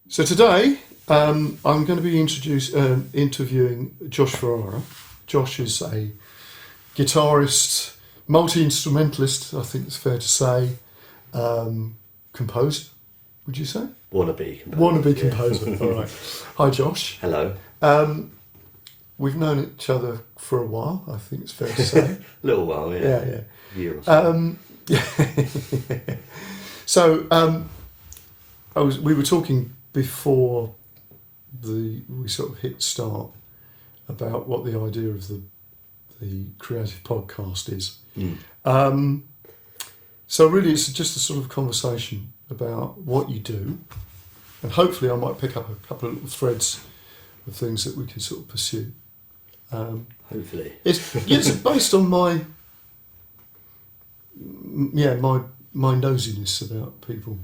So today I'm going to be interviewing Josh Ferrara. Josh is a guitarist, multi-instrumentalist, I think it's fair to say, composer, would you say? Wannabe composer. Wannabe composer, all right. Hi Josh. Hello. We've known each other for a while, I think it's fair to say. Little while, yeah. Yeah. Year or so. So we were talking before we sort of hit start about what the idea of the creative podcast is. So really it's just a sort of conversation about what you do, and hopefully I might pick up a couple of little threads of things that we can sort of pursue. Hopefully. It's based on my nosiness about people,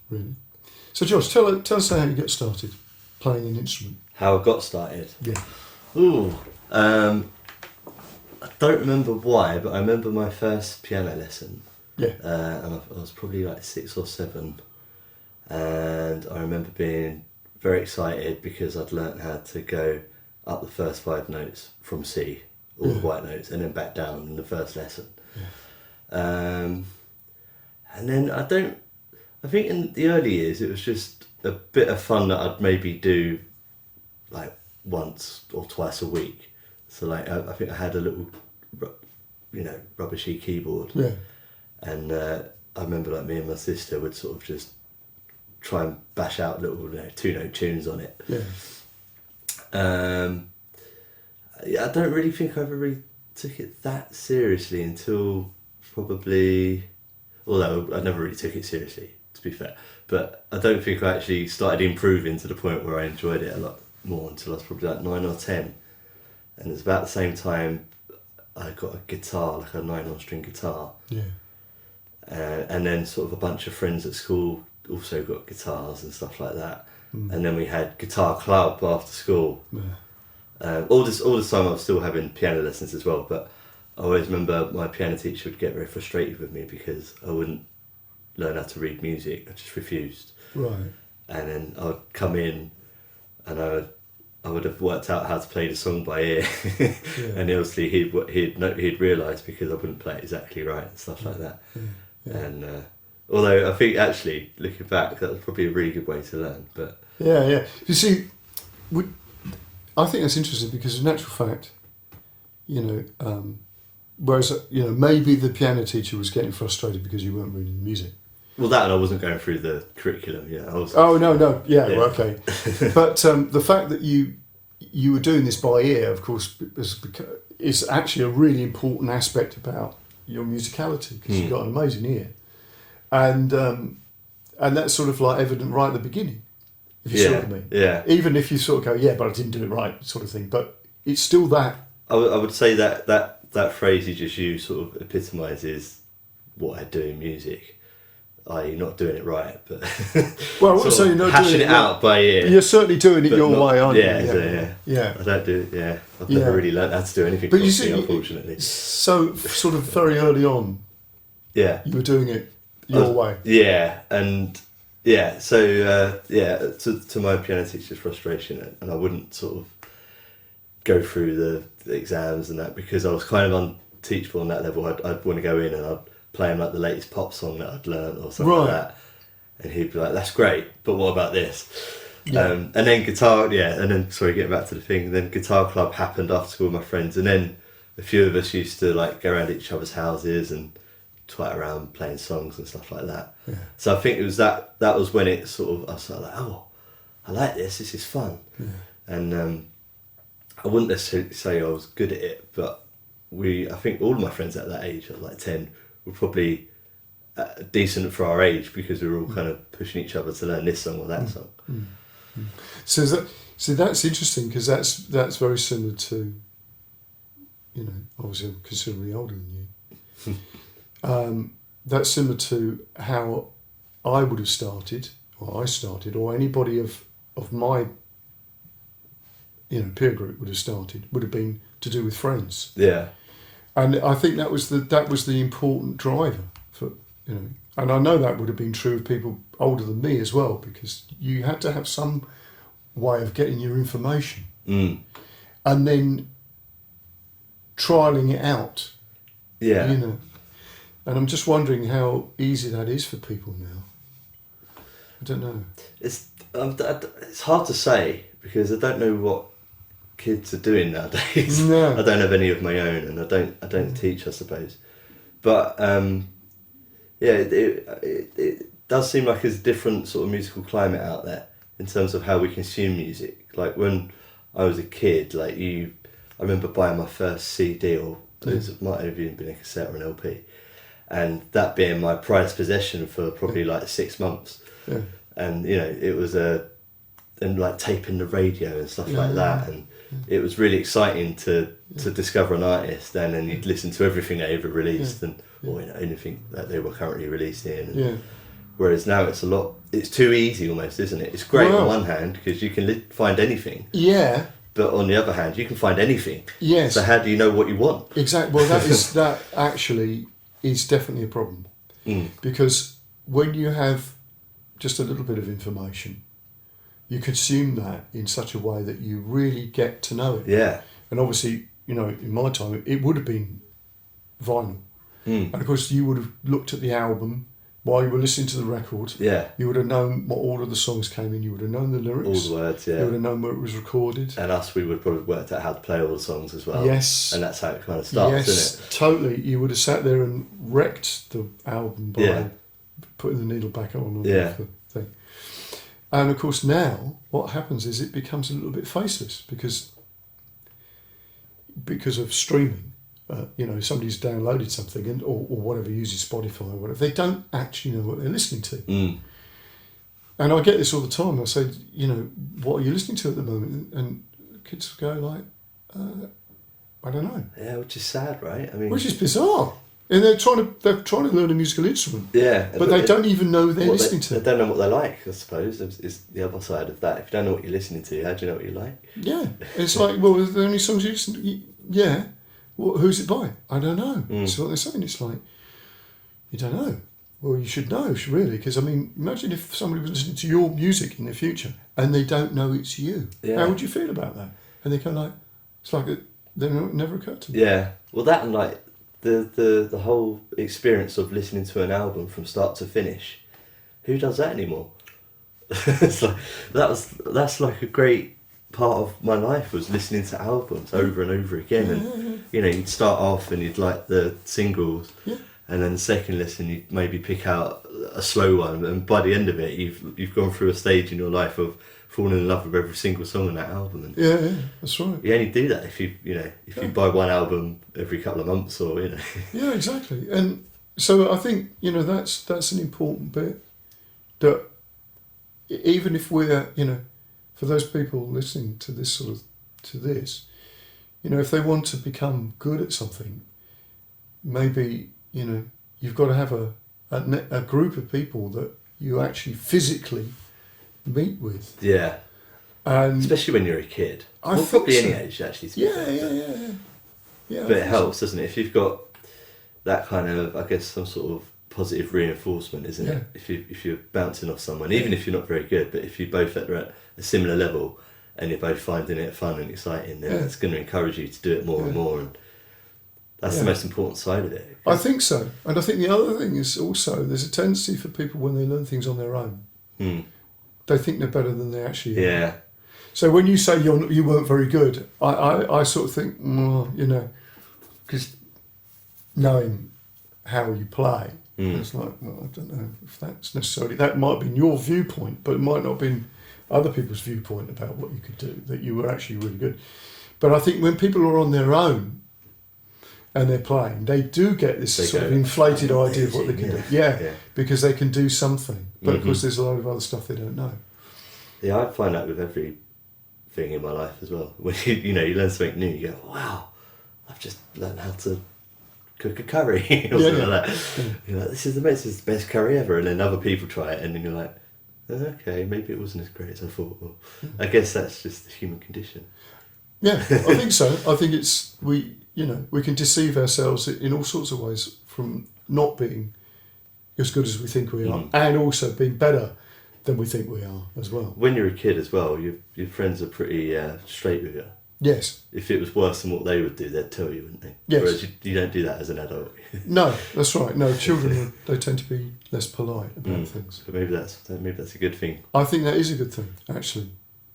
really. So Josh, tell us how you got started playing an instrument. How I got started? Yeah. Ooh. I don't remember why, but I remember my first piano lesson. Yeah. And I was probably like 6 or 7. And I remember being very excited because I'd learnt how to go up the first 5 notes from C, all the white notes, and then back down in the first lesson. Yeah. And then I think in the early years it was just a bit of fun that I'd maybe do like once or twice a week. So like I think I had a little, rubbishy keyboard. Yeah. And I remember like me and my sister would sort of just try and bash out little 2-note tunes on it. Yeah. I don't really think I ever really took it that seriously until probably, although I never really took it seriously, to be fair, but I don't think I actually started improving to the point where I enjoyed it a lot more until I was probably like 9 or 10. And it's about the same time I got a guitar, like a 9-string guitar. Yeah. And then sort of a bunch of friends at school also got guitars and stuff like that. And then we had guitar club after school. Yeah. All this time I was still having piano lessons as well, but I always remember my piano teacher would get very frustrated with me because I wouldn't learn how to read music. I just refused. Right. And then I would come in and I would have worked out how to play the song by ear. Yeah. And obviously he'd realised because I wouldn't play it exactly right and stuff like that. Yeah. Yeah. And although I think actually looking back that was probably a really good way to learn. But Yeah. You see, I think that's interesting because in actual fact, whereas maybe the piano teacher was getting frustrated because you weren't reading the music. well, that and I wasn't going through the curriculum. Yeah, I was. Oh no, yeah. Well, okay. But the fact that you were doing this by ear, of course, is actually a really important aspect about your musicality because you've got an amazing ear, and that's sort of like evident right at the beginning. If you see what I mean. Yeah. Even if you sort of go, yeah, but I didn't do it right, sort of thing. But it's still that. I would say that phrase you just used sort of epitomises what I do in music. i.e. not doing it right, but well, so you're not hashing doing it out by ear. You're certainly doing it your way, aren't you? Yeah. I don't do. Yeah, I've never really learned how to do anything. But you see, unfortunately, so sort of very early on, you were doing it your way. Yeah, and yeah, so to my piano teacher's frustration, and I wouldn't sort of go through the exams and that because I was kind of unteachable on that level. I'd want to go in and I'd play him like the latest pop song that I'd learned or something like that, and he'd be like, "That's great, but what about this?" Yeah. And then getting back to the thing, then guitar club happened after school with my friends, and then a few of us used to like go around each other's houses and twat around playing songs and stuff like that. Yeah. So I think it was that was when it sort of, I was sort of like, oh, I like this is fun. Yeah. And I wouldn't necessarily say I was good at it, but I think all of my friends at that age, at like 10, were probably decent for our age because we were all kind of pushing each other to learn this song or that song. So that's interesting because that's very similar to, obviously I'm considerably older than you. That's similar to how I would have started, or anybody of my peer group would have been to do with friends. Yeah. And I think that was the important driver for And I know that would have been true of people older than me as well, because you had to have some way of getting your information and then trialling it out. Yeah. You know. And I'm just wondering how easy that is for people now. I don't know. It's hard to say, because I don't know what kids are doing nowadays. No. I don't have any of my own, and I don't teach, I suppose. But it does seem like there's a different sort of musical climate out there in terms of how we consume music. Like when I was a kid, I remember buying my first CD, or it might have even been a cassette or an LP, and that being my prized possession for probably 6 months. Yeah. And it was and like taping the radio and stuff like that, and it was really exciting to discover an artist, and then you'd listen to everything they ever released, or anything that they were currently releasing. Whereas now it's too easy almost, isn't it? It's great on one hand because you can find anything. Yeah. But on the other hand, you can find anything. Yes. So how do you know what you want? Exactly. Well, that actually is definitely a problem, because when you have just a little bit of information, you consume that in such a way that you really get to know it. Yeah. And obviously, in my time, it would have been vinyl. And of course, you would have looked at the album while you were listening to the record. Yeah. You would have known what order the songs came in. You would have known the lyrics. All the words, yeah. You would have known where it was recorded. And we would probably worked out how to play all the songs as well. Yes. And that's how it kind of starts, isn't it? Totally. You would have sat there and wrecked the album by putting the needle back on. The thing. And of course now, what happens is it becomes a little bit faceless because of streaming. Somebody's downloaded something or whatever, uses Spotify or whatever. They don't actually know what they're listening to. And I get this all the time. I say, what are you listening to at the moment? And kids go like, I don't know. Yeah, which is sad, right? I mean, which is bizarre. And they're trying to learn a musical instrument. Yeah, but they don't even know they're listening to. They don't know what they like, I suppose. Is the other side of that. If you don't know what you're listening to, how do you know what you like? Yeah, it's like, well, are there any songs you listen to? Yeah. Well, who's it by? I don't know. That's what they're saying. It's like, you don't know. Well, you should know, really, because imagine if somebody was listening to your music in the future and they don't know it's you. Yeah. How would you feel about that? And they go like, it's like it never occurred to me. Yeah. Well, that and like the whole experience of listening to an album from start to finish. Who does that anymore? It's like that's like a great part of my life, was listening to albums over and over again, and you'd start off and you'd like the singles, and then the second listen you'd maybe pick out a slow one, and by the end of it you've gone through a stage in your life of falling in love with every single song on that album. And that's right. You only do that if you buy one album every couple of months, or Yeah, exactly. And so I think that's an important bit, that even if we're for those people listening to this if they want to become good at something, maybe you've got to have a group of people that you actually physically meet with. Yeah. And especially when you're a kid. Probably any age actually. Yeah. But it helps, doesn't it? If you've got that kind of, I guess, some sort of positive reinforcement, isn't it? If you're bouncing off someone, even if you're not very good, but if you're both at a similar level and you're both finding it fun and exciting, then it's going to encourage you to do it more and more, and that's the most important side of it. I think so. And I think the other thing is also there's a tendency for people when they learn things on their own, they think they're better than they actually are. Yeah. So when you say you weren't very good, I sort of think, because knowing how you play, it's like, well, I don't know if that's necessarily, that might have been your viewpoint, but it might not have been other people's viewpoint about what you could do, that you were actually really good. But I think when people are on their own and they're playing, they do get this sort of inflated idea of what they can do. Yeah, because they can do something. But of course there's a lot of other stuff they don't know. Yeah, I find that with everything in my life as well. When you learn something new, you go, wow, I've just learned how to cook a curry or something like that. You're like, this is the best curry ever, and then other people try it and then you're like, okay, maybe it wasn't as great as I thought. Well, I guess that's just the human condition. Yeah, I think so. I think it's we can deceive ourselves in all sorts of ways from not being as good as we think we are, and also being better than we think we are as well. When you're a kid as well, your friends are pretty straight with you. Yes. If it was worse than what they would do, they'd tell you, wouldn't they? Yes. Whereas you don't do that as an adult. No, that's right. No, children, they tend to be less polite about things. So maybe that's a good thing. I think that is a good thing, actually.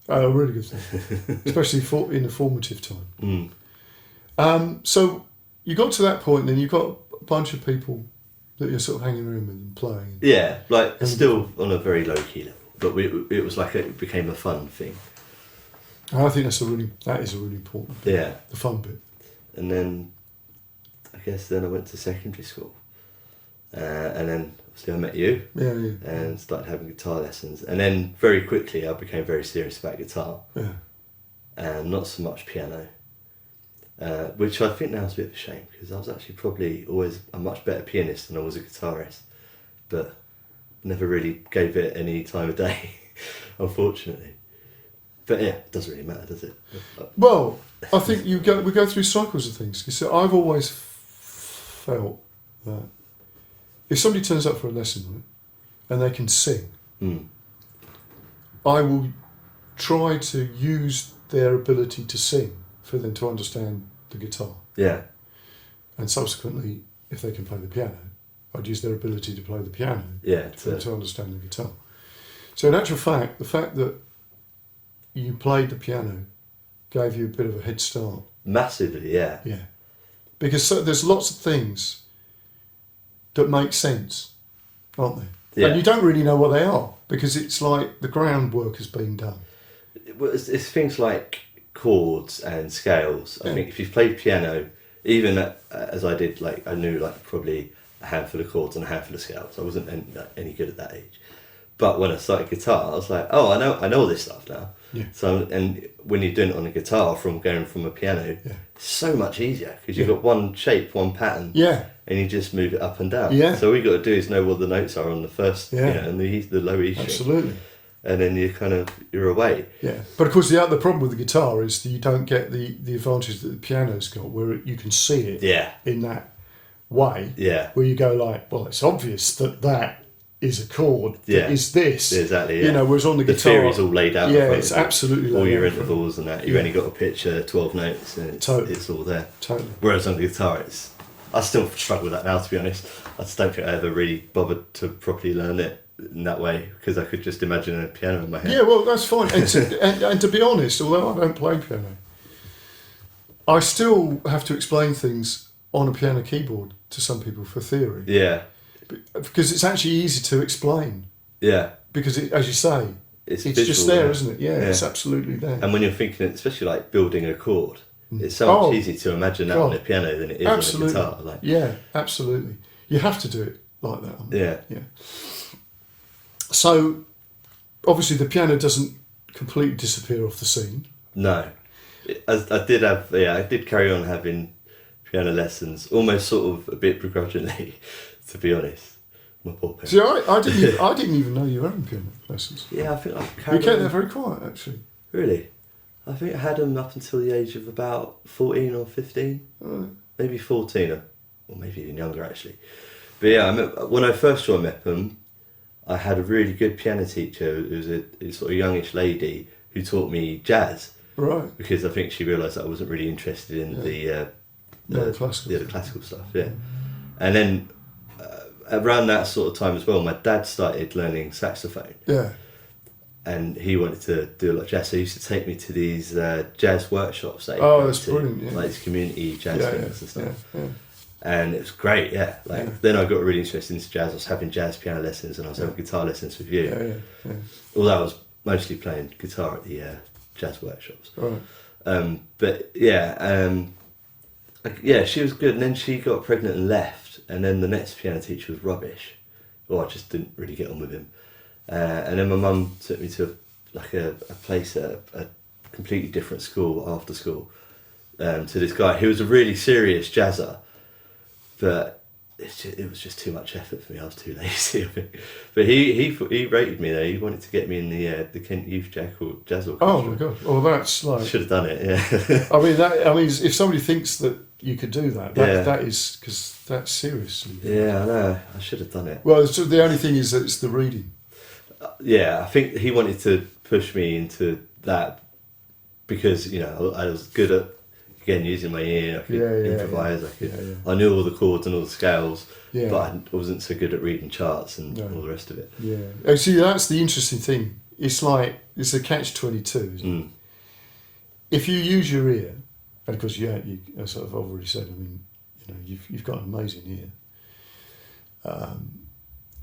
A really good thing, especially in a formative time. So you got to that point, then you've got a bunch of people that you're sort of hanging around with and playing. Yeah, like still on a very low key level, but it was like it became a fun thing. And I think that is a really important bit. Yeah, the fun bit. And then I guess then I went to secondary school, and then obviously I met you. Yeah. And started having guitar lessons, and then very quickly I became very serious about guitar. Yeah. And not so much piano. Which I think now is a bit of a shame, because I was actually probably always a much better pianist than I was a guitarist, but never really gave it any time of day, unfortunately. But yeah, it doesn't really matter, does it? Well, I think we go through cycles of things. You see, I've always felt that if somebody turns up for a lesson, right, and they can sing, I will try to use their ability to sing for them to understand the guitar. Yeah. And subsequently, if they can play the piano, I'd use their ability to play the piano for them to understand the guitar. So in actual fact, the fact that you played the piano gave you a bit of a head start. Massively, yeah. Yeah. Because there's lots of things that make sense, aren't there? Yeah. And you don't really know what they are, because it's like the groundwork has been done. It's things like chords and scales. I think if you've played piano, even as I did, like I knew like probably a handful of chords and a handful of scales. I wasn't any good at that age. But when I started guitar, I was like, oh, I know all this stuff now. Yeah. So, and when you're doing it on a guitar from going from a piano, it's so much easier, because you've got one shape, one pattern, and you just move it up and down. Yeah. So all you got to do is know what the notes are on the first, and the low E string. Absolutely. And then you're away. Yeah, but of course the problem with the guitar is that you don't get the advantage that the piano's got, where you can see it in that way. Yeah. Where you go like, well, it's obvious that is a chord. That is this. Exactly. Yeah. You know, whereas on the guitar, the theory's all laid out. Yeah, it's absolutely laid all your out intervals and that. You've only got to pitch 12 notes, and it's all there. Totally. Whereas on the guitar, I still struggle with that now, to be honest. I just don't think I ever really bothered to properly learn it in that way, because I could just imagine a piano in my head. Yeah, well, that's fine. And to be honest, although I don't play piano, I still have to explain things on a piano keyboard to some people for theory. Yeah. Because it's actually easy to explain. Yeah. Because, as you say, it's visual, just there, isn't it? Yeah, it's absolutely there. And when you're thinking, especially like building a chord, it's so much easier to imagine that on a piano than it is on a guitar. Like. Yeah, absolutely. You have to do it like that. Yeah. So, obviously, the piano doesn't completely disappear off the scene. No. I did carry on having piano lessons, almost sort of a bit begrudgingly, to be honest. My poor parents. See, I didn't even know you were having piano lessons. Yeah, I think I carried on. You kept that very quiet, actually. Really? I think I had them up until the age of about 14 or 15. Right. Maybe 14, or maybe even younger, actually. But yeah, when I first joined Mepham, I had a really good piano teacher who was a sort of youngish lady who taught me jazz. Right. Because I think she realised that I wasn't really interested in the classical stuff. Yeah. And then around that sort of time as well, my dad started learning saxophone. Yeah. And he wanted to do a lot of jazz, so he used to take me to these jazz workshops. That's brilliant. Yeah. Like these community jazz things and stuff. Yeah. And it was great, Then I got really interested into jazz. I was having jazz piano lessons, and I was having guitar lessons with you. Yeah. Although I was mostly playing guitar at the jazz workshops. Right. But she was good, and then she got pregnant and left, and then the next piano teacher was rubbish. Well, I just didn't really get on with him. And then my mum took me to a place at a completely different school after school, to this guy who was a really serious jazzer, but it was just too much effort for me. I was too lazy, I think. But he rated me there. He wanted to get me in the Kent Youth Jazz Orchestra. Oh my god! Well, that's like should have done it. Yeah. I mean, if somebody thinks that you could do that, that is because that's seriously. Yeah, I know. I should have done it. Well, so the only thing is that it's the reading. Yeah, I think he wanted to push me into that because I was good at. Again, using my ear, I could improvise. I knew all the chords and all the scales, but I wasn't so good at reading charts and all the rest of it. Yeah, see, that's the interesting thing. It's like it's a catch-22, isn't it? If you use your ear, and of course, you as I've already said, I mean, you've got an amazing ear.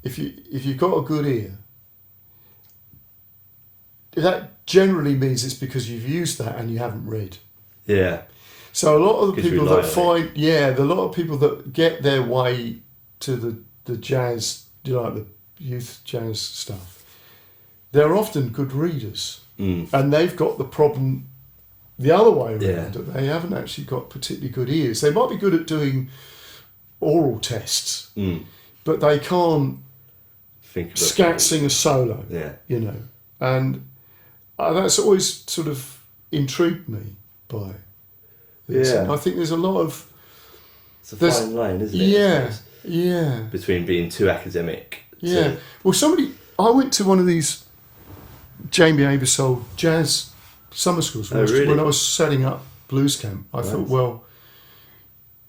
If you've got a good ear, that generally means it's because you've used that and you haven't read. Yeah. So a lot of the people that find, a lot of people that get their way to the jazz, like the youth jazz stuff, they're often good readers, and they've got the problem the other way around. That they haven't actually got particularly good ears. They might be good at oral tests, but they can't sing a solo. Yeah. And that's always sort of intrigued me by. Yeah, I think there's a lot of. It's a fine line, isn't it? Yeah. Between being too academic. Yeah. Well, I went to one of these Jamie Abersole jazz summer schools when I was setting up Blues Camp. I thought, well,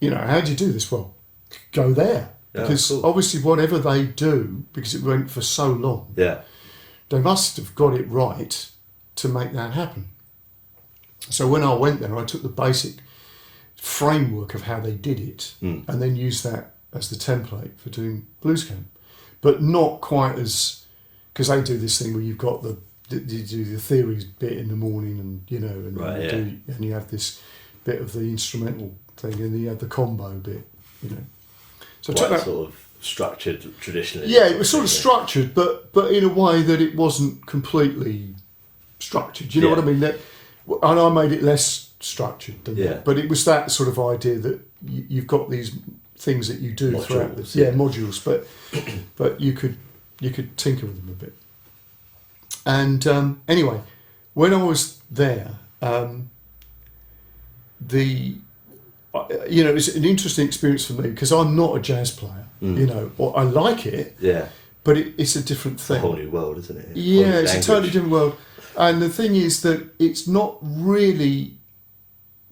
how do you do this? Well, go there. Because obviously whatever they do, because it went for so long, they must have got it right to make that happen. So when I went there, I took the basic framework of how they did it and then used that as the template for doing Blues Camp. But not quite as... Because they do this thing where you've got you do the theory bit in the morning and you have this bit of the instrumental thing and then you have the combo bit, So I took that sort of structured traditionally. Yeah, it was sort of structured, but in a way that it wasn't completely structured. You know what I mean? And I made it less structured than that. But it was that sort of idea that you've got these things that you do modules, throughout modules, but you could tinker with them a bit. And anyway, when I was there, it's an interesting experience for me because I'm not a jazz player, or I like it, but it's a different thing. It's a whole new world, isn't it? Yeah, it's a totally different world. And the thing is that it's not really,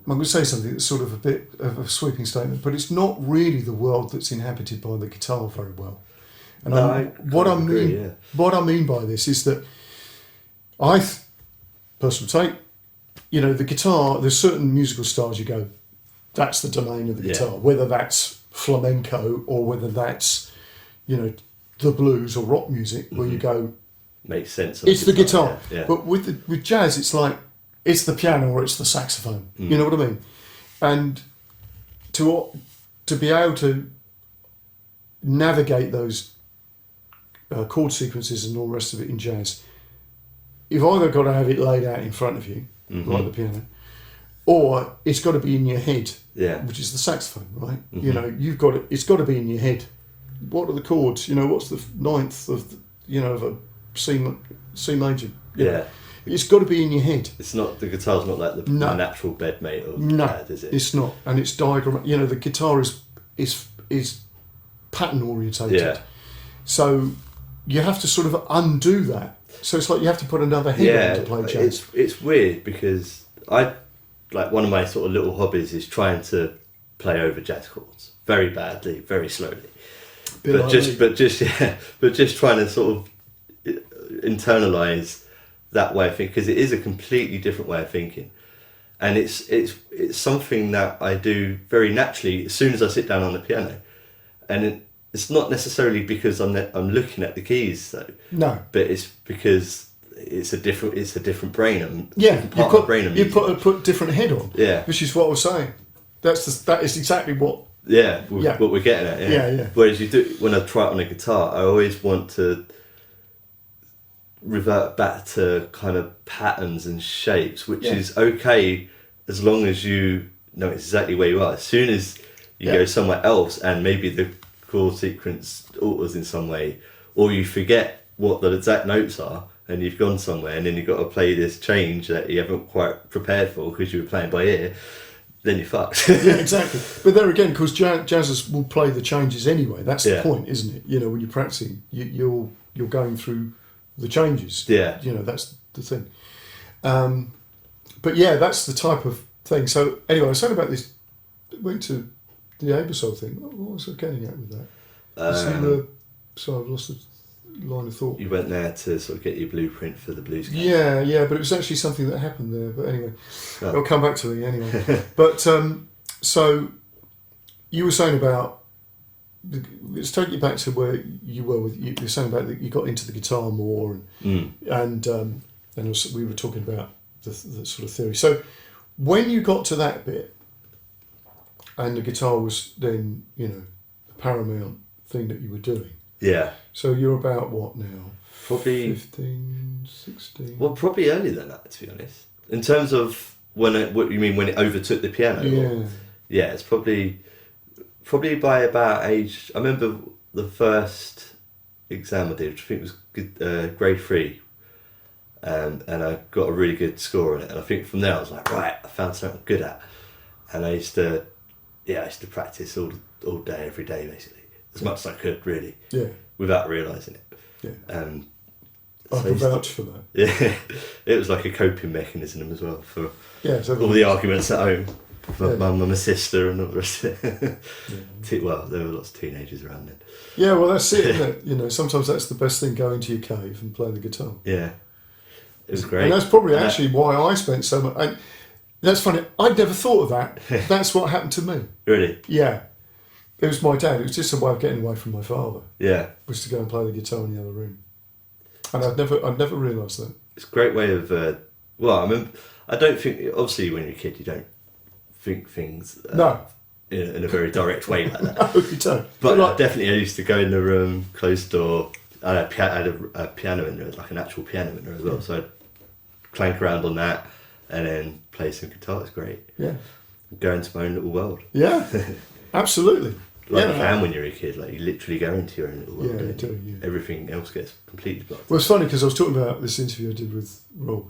I'm going to say something that's sort of a bit of a sweeping statement, but it's not really the world that's inhabited by the guitar very well. And what I mean by this is that personal take, the guitar, there's certain musical styles you go, that's the domain of the guitar, whether that's flamenco or whether that's, the blues or rock music, where you go, makes sense. It's the guitar. Yeah. But with jazz, it's like, it's the piano or it's the saxophone. You know what I mean? And to be able to navigate those chord sequences and all the rest of it in jazz, you've either got to have it laid out in front of you, like the piano, or it's got to be in your head, which is the saxophone, right? It's got to be in your head. What are the chords? What's the ninth of of a C major? It's got to be in your head. It's not, the guitar's not like the natural bedmate of pad, is it? It's not, and it's diagram. The guitar is pattern orientated. Yeah. So you have to sort of undo that. So it's like you have to put another head on to play jazz. It's weird because one of my sort of little hobbies is trying to play over jazz chords very badly, very slowly. But just trying to sort of internalize that way of thinking, because it is a completely different way of thinking, and it's something that I do very naturally as soon as I sit down on the piano, and it's not necessarily because I'm looking at the keys though. No, but it's because it's a different brain. You put different head on. Yeah, which is what I was saying. That is exactly what. What we're getting at. Yeah. Whereas when I try it on a guitar, I always want to revert back to kind of patterns and shapes, which is okay as long as you know exactly where you are. As soon as you go somewhere else and maybe the chord sequence alters in some way, or you forget what the exact notes are, and you've gone somewhere, and then you've got to play this change that you haven't quite prepared for because you were playing by ear, then you're fucked. Yeah, exactly. But there again, because jazzers will play the changes anyway. That's the point, isn't it? You know, when you're practicing, you're going through the changes. Yeah. You know, that's the thing. But yeah, that's the type of thing. So anyway, I was saying about this. Went to the Abersol thing. What was I getting at with that? Sorry, I've lost the line of thought. You went there to sort of get your blueprint for the blues camp. Yeah, but it was actually something that happened there. But anyway, it'll come back to me anyway. But so you were saying about, let's take you back to where you were with. You were saying about that you got into the guitar more, and also we were talking about the sort of theory. So when you got to that bit, and the guitar was then, you know, the paramount thing that you were doing. Yeah. So you're about what now? Probably 15, 16? Well, probably earlier than that, to be honest. In terms of what you mean when it overtook the piano? Yeah. Yeah, it's probably by about age. I remember the first exam I did, which I think was grade 3, and I got a really good score on it. And I think from there I was like, right, I found something I'm good at, and I used to practice all day, every day, basically, as much as I could, really. Yeah. Without realising it. Yeah. I can vouch for that. Yeah, it was like a coping mechanism as well for all the arguments at home. My mum and my sister and all the rest of it. Well, there were lots of teenagers around then. Yeah, well, that's it, isn't it? You know, sometimes that's the best thing, going to your cave and playing the guitar. Yeah. It was great. And that's probably actually why I spent so much... And that's funny, I'd never thought of that. That's what happened to me. Really? Yeah. It was my dad. It was just a way of getting away from my father. Yeah. Was to go and play the guitar in the other room. And I'd never realised that. It's a great way of... I don't think... Obviously, when you're a kid, you don't think things... in a very direct way like that. No, you don't. But I used to go in the room, close the door. I had a piano in there, like an actual piano in there as well. So I'd clank around on that and then play some guitar. It's great. Yeah. Go into my own little world. Yeah, absolutely. Like you can when you're a kid. Like you literally go into your own little world. Yeah, you do. Yeah. Everything else gets completely blocked. Well, it's funny because I was talking about this interview I did with Rob,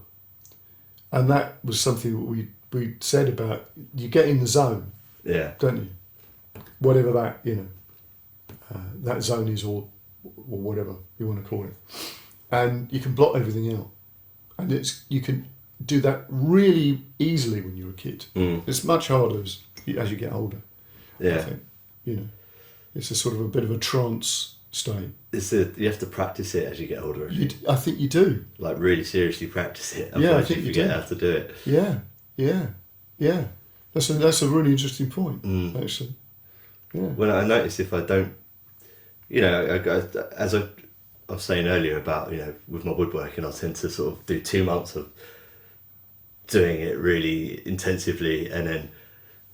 and that was something that we said about you get in the zone. Yeah. Don't you? Whatever that, you know, that zone is, or whatever you want to call it, and you can block everything out, and you can do that really easily when you're a kid. It's much harder as you get older. Yeah. I think, you know, it's a sort of a bit of a trance state. You have to practice it as you get older. I think you do. Like really seriously practice it. Yeah, I think you forget how to do it. Yeah. That's a really interesting point, actually. Yeah. When I notice if I don't, you know, as I was saying earlier about, you know, with my woodworking, I tend to sort of do 2 months of doing it really intensively and then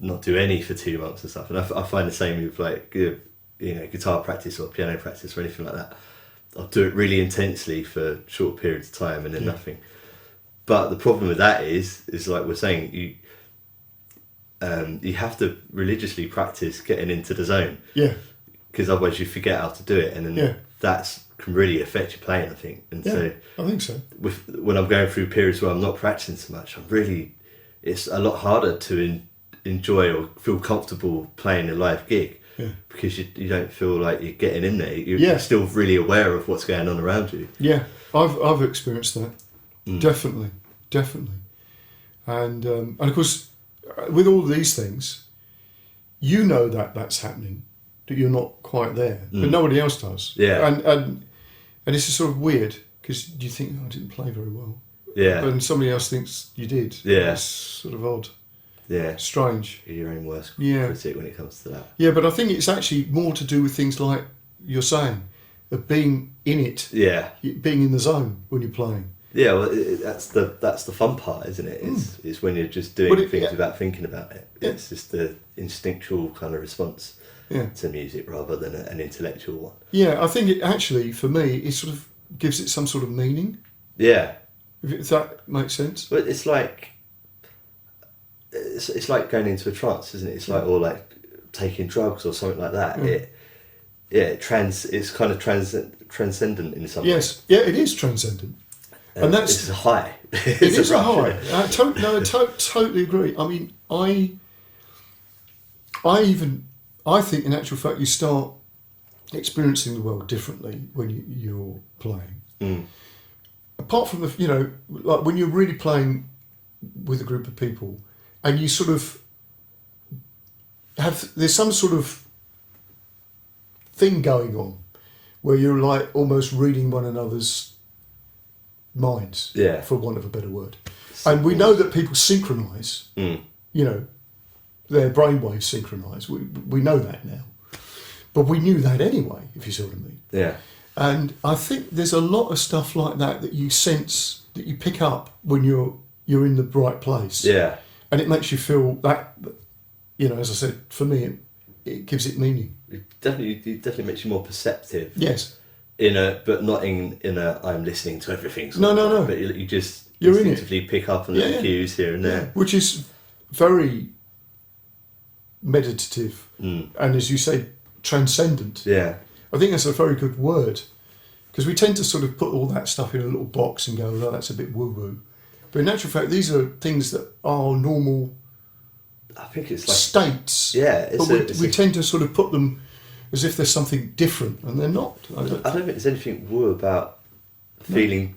not do any for 2 months and stuff. And I find the same with like, you know, guitar practice or piano practice or anything like that. I'll do it really intensely for short periods of time and then nothing. But the problem with that is like we're saying, you have to religiously practice getting into the zone. Yeah. Because otherwise you forget how to do it, and then that can really affect your playing, I think. And so I think so. When I'm going through periods where I'm not practicing so much, it's a lot harder to enjoy or feel comfortable playing a live gig. Yeah. Because you don't feel like you're getting in there. You're still really aware of what's going on around you. Yeah, I've experienced that. Definitely. And of course, with all these things, you know that's happening, that you're not quite there, but nobody else does. Yeah. And it's just sort of weird because you think, I didn't play very well. Yeah. But somebody else thinks you did. Yeah. It's sort of odd. Yeah. Strange. You're your own worst critic when it comes to that. Yeah, but I think it's actually more to do with things like you're saying, of being in it. Yeah. Being in the zone when you're playing. Yeah, well, that's the fun part, isn't it? It's when you're just doing things without thinking about it. Yeah. It's just the instinctual kind of response to music rather than an intellectual one. Yeah, I think it actually, for me, it sort of gives it some sort of meaning. Yeah. If that makes sense. But it's like going into a trance, isn't it? It's like, or like taking drugs or something like that. it's kind of transcendent in some way. Yes, yeah, it is transcendent, and that's it's a high. it is a high. I totally agree. I mean, I think in actual fact you start experiencing the world differently when you're playing. Apart from like when you're really playing with a group of people, and you sort of there's some sort of thing going on where you're like almost reading one another's minds, for want of a better word. And we know that people synchronise, their brainwaves synchronise. We know that now. But we knew that anyway, if you see what I mean. Yeah. And I think there's a lot of stuff like that you sense, that you pick up when you're in the right place. Yeah. And it makes you feel that, as I said, for me, it gives it meaning. It definitely makes you more perceptive. Yes. But not in a I'm listening to everything. No. But you just You're instinctively pick up on little cues here and there. Yeah. Which is very meditative and, as you say, transcendent. Yeah. I think that's a very good word, because we tend to sort of put all that stuff in a little box and go, oh, that's a bit woo-woo. But in actual fact, these are things that are normal, I think it's like states. Yeah. But we tend to sort of put them as if there's something different, and they're not. I don't think there's anything woo about feeling,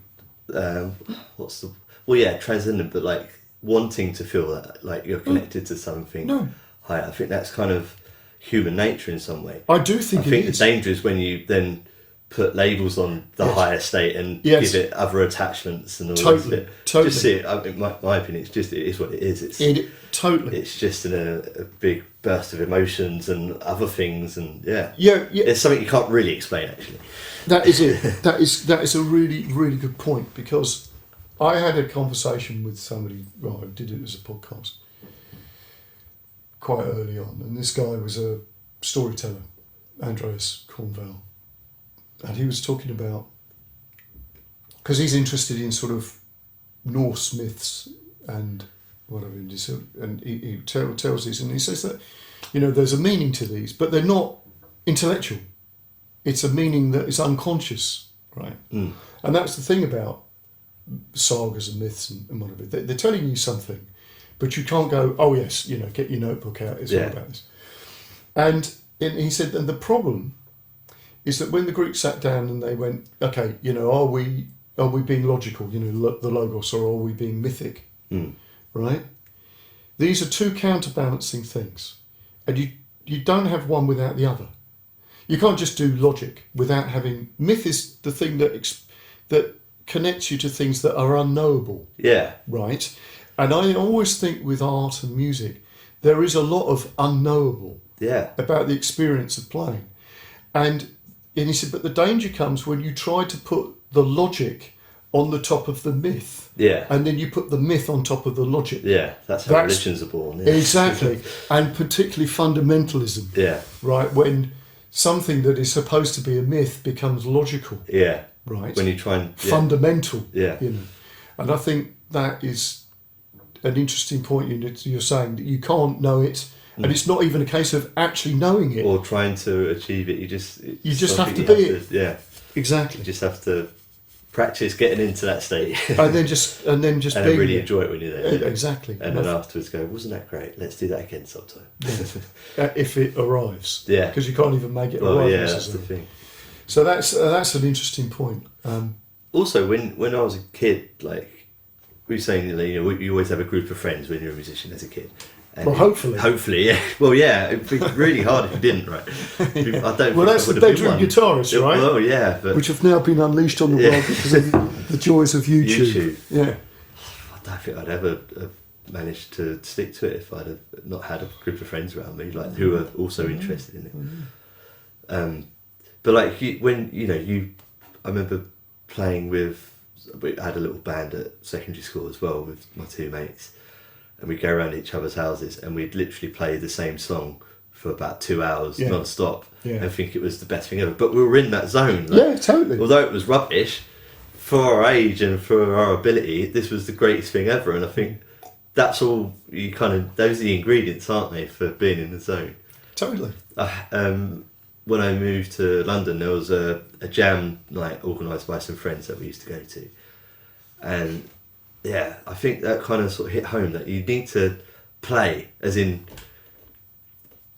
transcendent, but like wanting to feel that, like you're connected to something higher. I think that's kind of human nature in some way. I do think I think the danger is when you then put labels on the higher state and give it other attachments and all Totally. Just see it. I mean, my opinion, it is what it is. It's just in a big burst of emotions and other things, and it's something you can't really explain actually. That is it. that is a really, really good point, because I had a conversation with somebody. Well, I did it as a podcast quite early on, and this guy was a storyteller, Andreas Cornwell, and he was talking about, because he's interested in sort of Norse myths and whatever, and he tells these, and he says that there's a meaning to these, but they're not intellectual. It's a meaning that is unconscious, right? And that's the thing about sagas and myths and whatever. They're telling you something, but you can't go, oh yes, get your notebook out, it's all about this. And he said, and the problem is that when the Greeks sat down and they went, okay, are we being logical, the logos, or are we being mythic, right? These are two counterbalancing things, and you don't have one without the other. You can't just do logic without having... Myth is the thing that connects you to things that are unknowable. Yeah. Right? And I always think with art and music, there is a lot of unknowable about the experience of playing. And he said, but the danger comes when you try to put the logic on the top of the myth. Yeah. And then you put the myth on top of the logic. Yeah, that's how religions are born. Yeah. Exactly. And particularly fundamentalism. Yeah. Right, when something that is supposed to be a myth becomes logical. Yeah. Right. When you try and... Fundamental. Yeah. And I think that is an interesting point you're saying, that you can't know it, and it's not even a case of actually knowing it. Or trying to achieve it. You just have to be it. Yeah. Exactly. You just have to practice getting into that state. and then just and really enjoy it when you're there. Exactly. And then afterwards go, wasn't that great? Let's do that again sometime. If it arrives. Yeah. Because you can't even make it arrive. Yeah, that's the thing. So that's an interesting point. Also, when I was a kid, like we were saying, you always have a group of friends when you're a musician as a kid. And well, hopefully, yeah. Well, yeah, it'd be really hard if you didn't, right? I don't. Well, that's the bedroom guitarists, right? Well, yeah, which have now been unleashed on the world because of the joys of YouTube. Yeah. I don't think I'd ever have managed to stick to it if I'd have not had a group of friends around me, like who are also interested in it. But like I remember playing with. We had a little band at secondary school as well with my two mates. And we'd go around each other's houses and we'd literally play the same song for about 2 hours non-stop and think it was the best thing ever. But we were in that zone. Like, totally. Although it was rubbish, for our age and for our ability, this was the greatest thing ever. And I think that's all those are the ingredients, aren't they, for being in the zone. Totally. when I moved to London, there was a jam night organised by some friends that we used to go to. And yeah, I think that kind of sort of hit home that you need to play, as in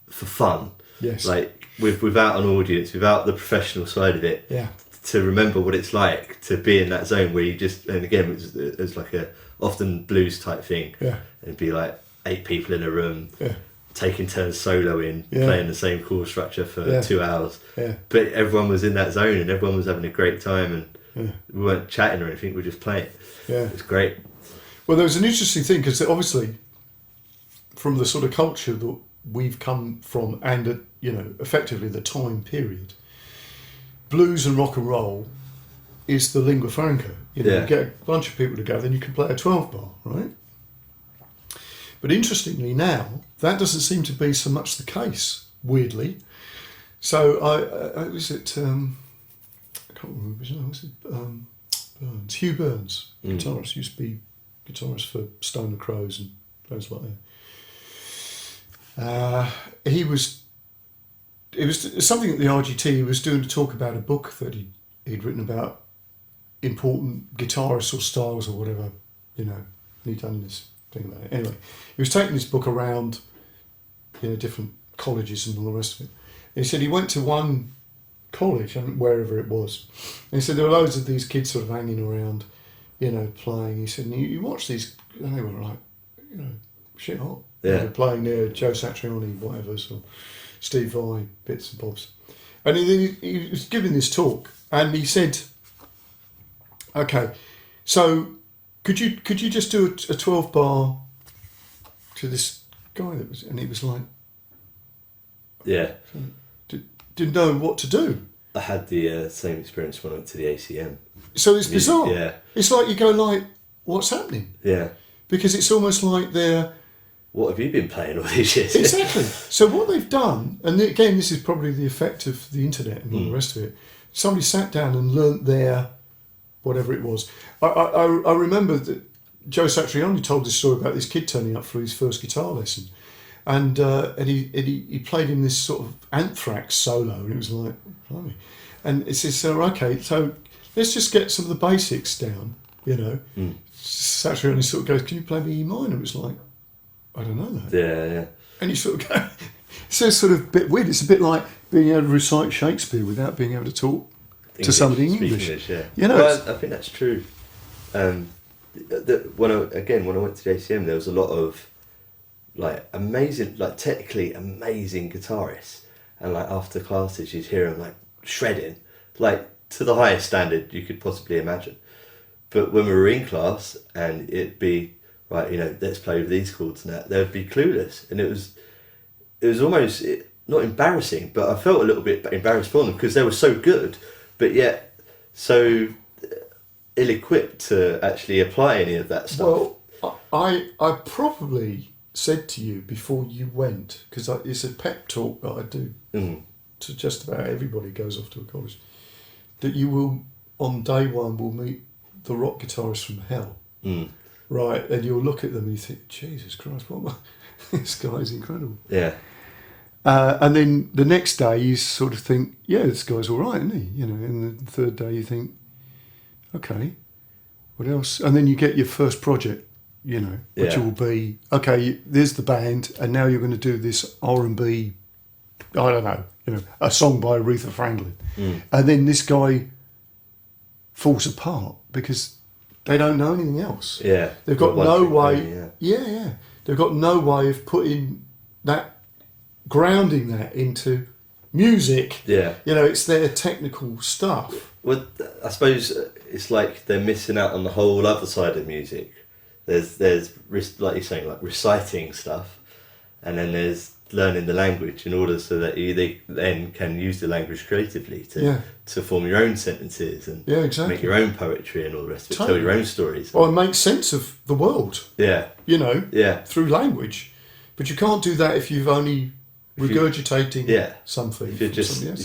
for fun. Yes. Like without an audience, without the professional side of it. Yeah. To remember what it's like to be in that zone where you just, and again, it was like a often blues type thing. Yeah. It'd be like 8 people in a room, Yeah. taking turns soloing, playing the same chord structure for 2 hours. Yeah. But everyone was in that zone and everyone was having a great time, and Yeah. we weren't chatting or anything. We were just playing. Yeah. It was great. Well, there was an interesting thing because obviously, from the sort of culture that we've come from, and effectively the time period, blues and rock and roll is the lingua franca. You get a bunch of people together and you can play a 12 bar, right? But interestingly now, that doesn't seem to be so much the case, weirdly. So I was at, I can't remember his name, was it Burns? Hugh Burns, guitarist, used to be guitarist for Stone the Crows and those like that. It was something at the RGT. He was doing a talk about a book that he'd written about important guitarists or styles or whatever, and he'd done this thing about it. Anyway, he was taking this book around, different colleges and all the rest of it. And he said he went to one college, wherever it was, and he said there were loads of these kids sort of hanging around, playing. He said, and you watch these, and they were like, shit hot. Yeah. They were playing there, Joe Satriani, whatever, so Steve Vai, bits and bobs. And he was giving this talk, and he said, okay, so could you just do a 12 bar to this guy that was, and he was like, yeah, didn't know what to do. I had the same experience when I went to the ACM. So it's bizarre. Yeah, it's like you go like, what's happening? Yeah, because it's almost like they're. What have you been playing all these years? Exactly. So what they've done, and again, this is probably the effect of the internet and all the rest of it. Somebody sat down and learnt their whatever it was. I remember that Joe Satriani told this story about this kid turning up for his first guitar lesson, and he played him this sort of Anthrax solo, and it was like, blimey. And it says, so okay, so let's just get some of the basics down, Satriani sort of goes, can you play me E minor? It was like, I don't know that. Yeah. And you sort of go, it's sort of a bit weird. It's a bit like being able to recite Shakespeare without being able to talk to somebody in English. Yeah. Well, I think that's true. When I went to the ACM, there was a lot of like amazing, like technically amazing guitarists, and like after classes, you'd hear them like shredding, like to the highest standard you could possibly imagine. But when we were in class, and it'd be right, let's play with these chords and that, they'd be clueless, and it was almost not embarrassing, but I felt a little bit embarrassed for them because they were so good, but yet so ill-equipped to actually apply any of that stuff. Well, I probably said to you before you went, because it's a pep talk that I do to just about everybody who goes off to a college, that you will, on day one, will meet the rock guitarist from hell. Right, and you'll look at them and you think, Jesus Christ, this guy's incredible. Yeah. And then the next day you sort of think, yeah, this guy's all right, isn't he? And the third day you think, okay, what else? And then you get your first project, which will be, okay, there's the band, and now you're going to do this R&B, I don't know, a song by Aretha Franklin. And then this guy falls apart because they don't know anything else. Yeah. They've got no way. Yeah. They've got no way of grounding that into music. Yeah. It's their technical stuff. Well, I suppose it's like they're missing out on the whole other side of music. There's like you're saying, like reciting stuff, and then there's learning the language in order so that they then can use the language creatively to form your own sentences and exactly. make your own poetry and all the rest of it, Totally. tell your own stories. Or make sense of the world. Yeah. Through language. But you can't do that if you've only regurgitating something. If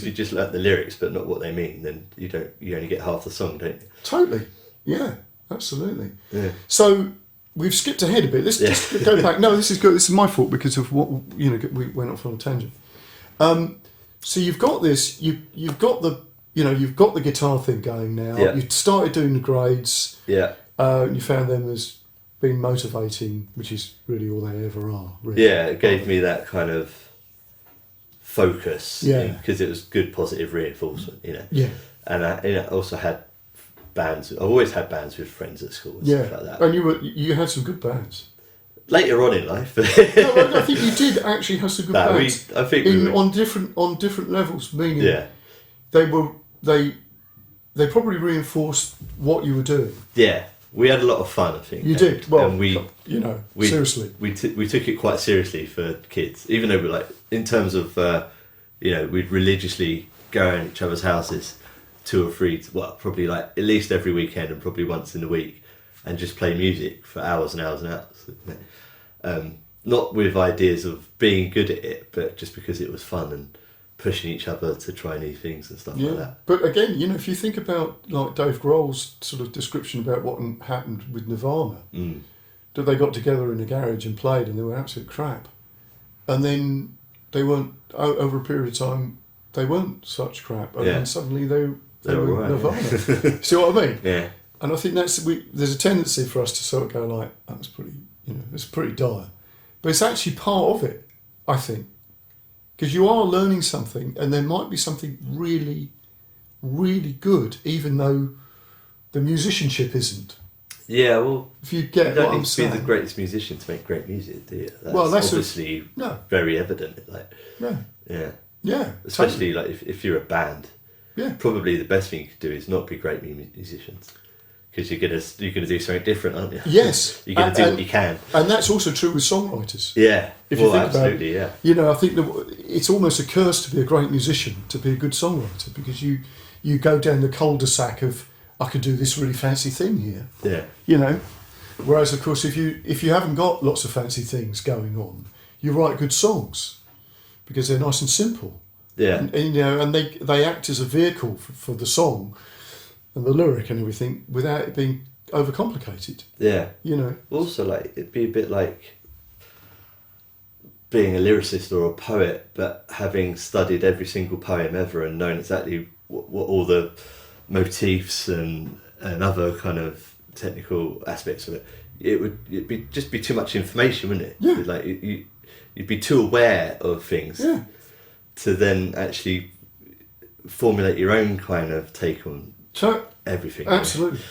you just learn the lyrics but not what they mean, then you only get half the song, don't you? Totally. Yeah, absolutely. Yeah. So we've skipped ahead a bit. Let's just go back. No, this is good. This is my fault because of what we went off on a tangent. So you've got this. You've got the guitar thing going now. Yeah. You started doing the grades. Yeah. And you found them as being motivating, which is really all they ever are. Really. Yeah, it gave me that kind of focus. Yeah. Because it was good positive reinforcement, you know. Yeah. And I also had bands. I've always had bands with friends at school and stuff like that. And you had some good bands. Later on in life. No, I think you did actually have some good bands. On different levels, meaning they probably reinforced what you were doing. Yeah, we had a lot of fun, I think. You did. Well, and seriously. We took it quite seriously for kids, even though we're in terms of, we'd religiously go in each other's houses 2 or 3, probably at least every weekend and probably once in a week, and just play music for hours and hours and hours. Not with ideas of being good at it, but just because it was fun and pushing each other to try new things and stuff like that. But again, if you think about Dave Grohl's sort of description about what happened with Nirvana, that they got together in a garage and played and they were absolute crap. And then they weren't, over a period of time, they weren't such crap. And then suddenly they were right, Nirvana. See what I mean? Yeah. And I think there's a tendency for us to sort of go that's pretty, it's pretty dire. But it's actually part of it, I think. Because you are learning something, and there might be something really, really good, even though the musicianship isn't. Yeah, well, if you get what I'm need to saying. be the greatest musician to make great music, do you? That's obviously very evident. Yeah. Especially if you're a band. Yeah. Probably the best thing you could do is not be great musicians. Because you're gonna do something different, aren't you? Yes. You're gonna do what you can. And that's also true with songwriters. Yeah. If you think absolutely, about it, I think that it's almost a curse to be a great musician, to be a good songwriter, because you go down the cul-de-sac of, I could do this really fancy thing here. Yeah. Whereas of course if you haven't got lots of fancy things going on, you write good songs because they're nice and simple. Yeah. And they act as a vehicle for the song and the lyric and everything without it being overcomplicated. Yeah. Also, it'd be a bit like being a lyricist or a poet, but having studied every single poem ever and known exactly what all the motifs and other kind of technical aspects of it. It'd be too much information, wouldn't it? Yeah. You'd be too aware of things to then actually formulate your own kind of take on everything. Absolutely.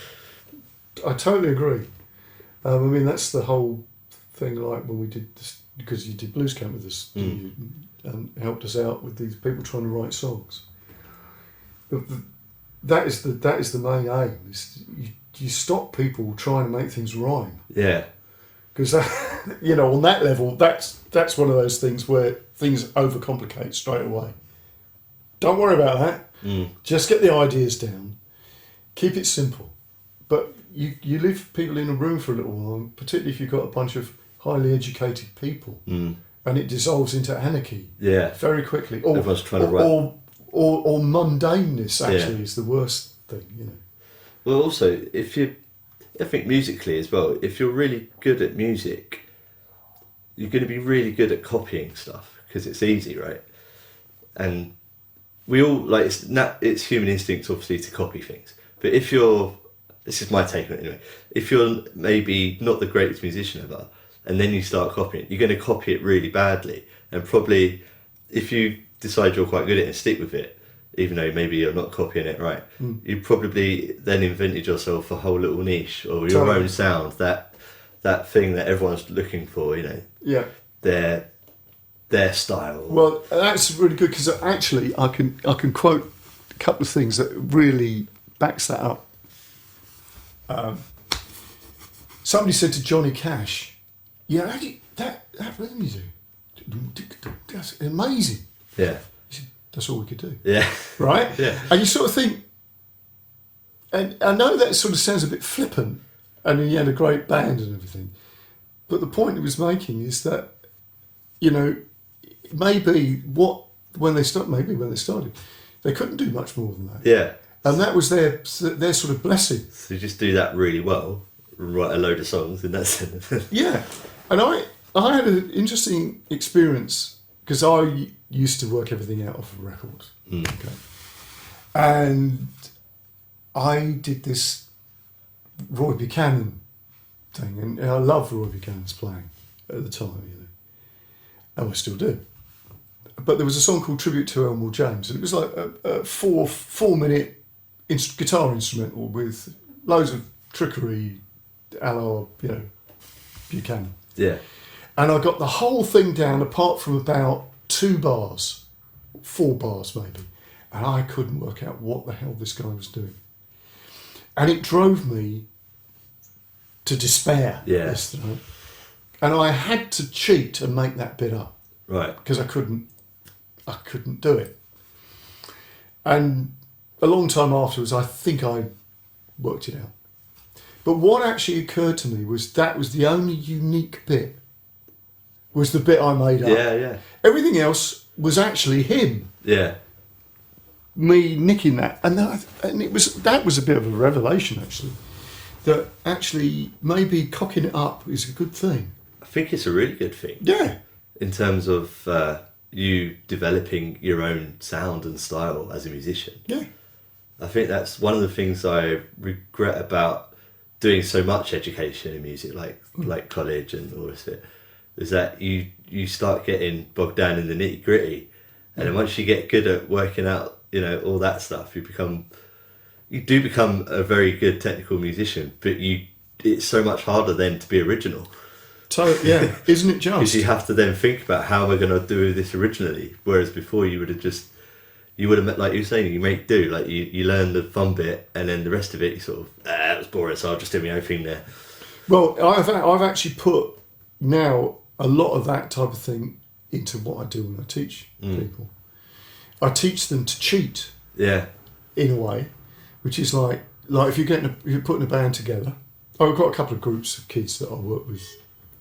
I totally agree. That's the whole thing, when we did this, because you did Blues Camp with us, and helped us out with these people trying to write songs. That is the main aim. Is you stop people trying to make things rhyme. Yeah. Because on that level, that's one of those things where things overcomplicate straight away. Don't worry about that. Just get the ideas down. Keep it simple. But you leave people in a room for a little while, particularly if you've got a bunch of highly educated people, and it dissolves into anarchy very quickly. Everyone's trying to write. Or mundaneness actually is the worst thing, Well, also, I think musically as well, if you're really good at music, you're going to be really good at copying stuff because it's easy, right? And we all, it's human instinct, obviously, to copy things. But this is my take on it anyway, if you're maybe not the greatest musician ever, and then you start copying it, you're going to copy it really badly. And probably, if you decide you're quite good at it and stick with it, even though maybe you're not copying it right, you probably then invented yourself a whole little niche or your own sound, that thing that everyone's looking for, Yeah. Their style. Well, that's really good because actually I can quote a couple of things that really backs that up. Somebody said to Johnny Cash, that rhythm you do, that's amazing. Yeah. He said, that's all we could do. Yeah. Right? Yeah. And you sort of think, and I know that sort of sounds a bit flippant, and he had a great band and everything, but the point he was making is that, maybe when they started, they couldn't do much more than that. Yeah. And that was their sort of blessing. So you just do that really well, write a load of songs in that sense. Yeah. And I had an interesting experience because used to work everything out off of records. Mm. Okay. And I did this Roy Buchanan thing, and I loved Roy Buchanan's playing at the time, you know, and I still do. But there was a song called Tribute to Elmore James, and it was like a 4-minute guitar instrumental with loads of trickery, a la, you know, Buchanan. Yeah. And I got the whole thing down apart from about 2 bars, 4 bars maybe, and I couldn't work out what the hell this guy was doing. And it drove me to despair yesterday. And I had to cheat and make that bit up. Right. Because I couldn't do it. And a long time afterwards, I think I worked it out. But what actually occurred to me was that was the only unique bit, was the bit I made up. Yeah, yeah. Everything else was actually him. Yeah. Me nicking that. And that was a bit of a revelation, actually. That actually maybe cocking it up is a good thing. I think it's a really good thing. Yeah. In terms of you developing your own sound and style as a musician. Yeah. I think that's one of the things I regret about doing so much education in music, like college and all this bit, is that you start getting bogged down in the nitty gritty, and then once you get good at working out, you know, all that stuff, you do become a very good technical musician, but it's so much harder then to be original. So yeah, isn't it just? Because you have to then think about how we're going to do this originally, whereas before you would have, like you were saying, you make do, like you learn the fun bit, and then the rest of it you sort of, that was boring, so I'll just do my own thing there. Well, I've actually put now a lot of that type of thing into what I do when I teach people. I teach them to cheat. Yeah. In a way, which is like if you're putting a band together. I've got a couple of groups of kids that I work with,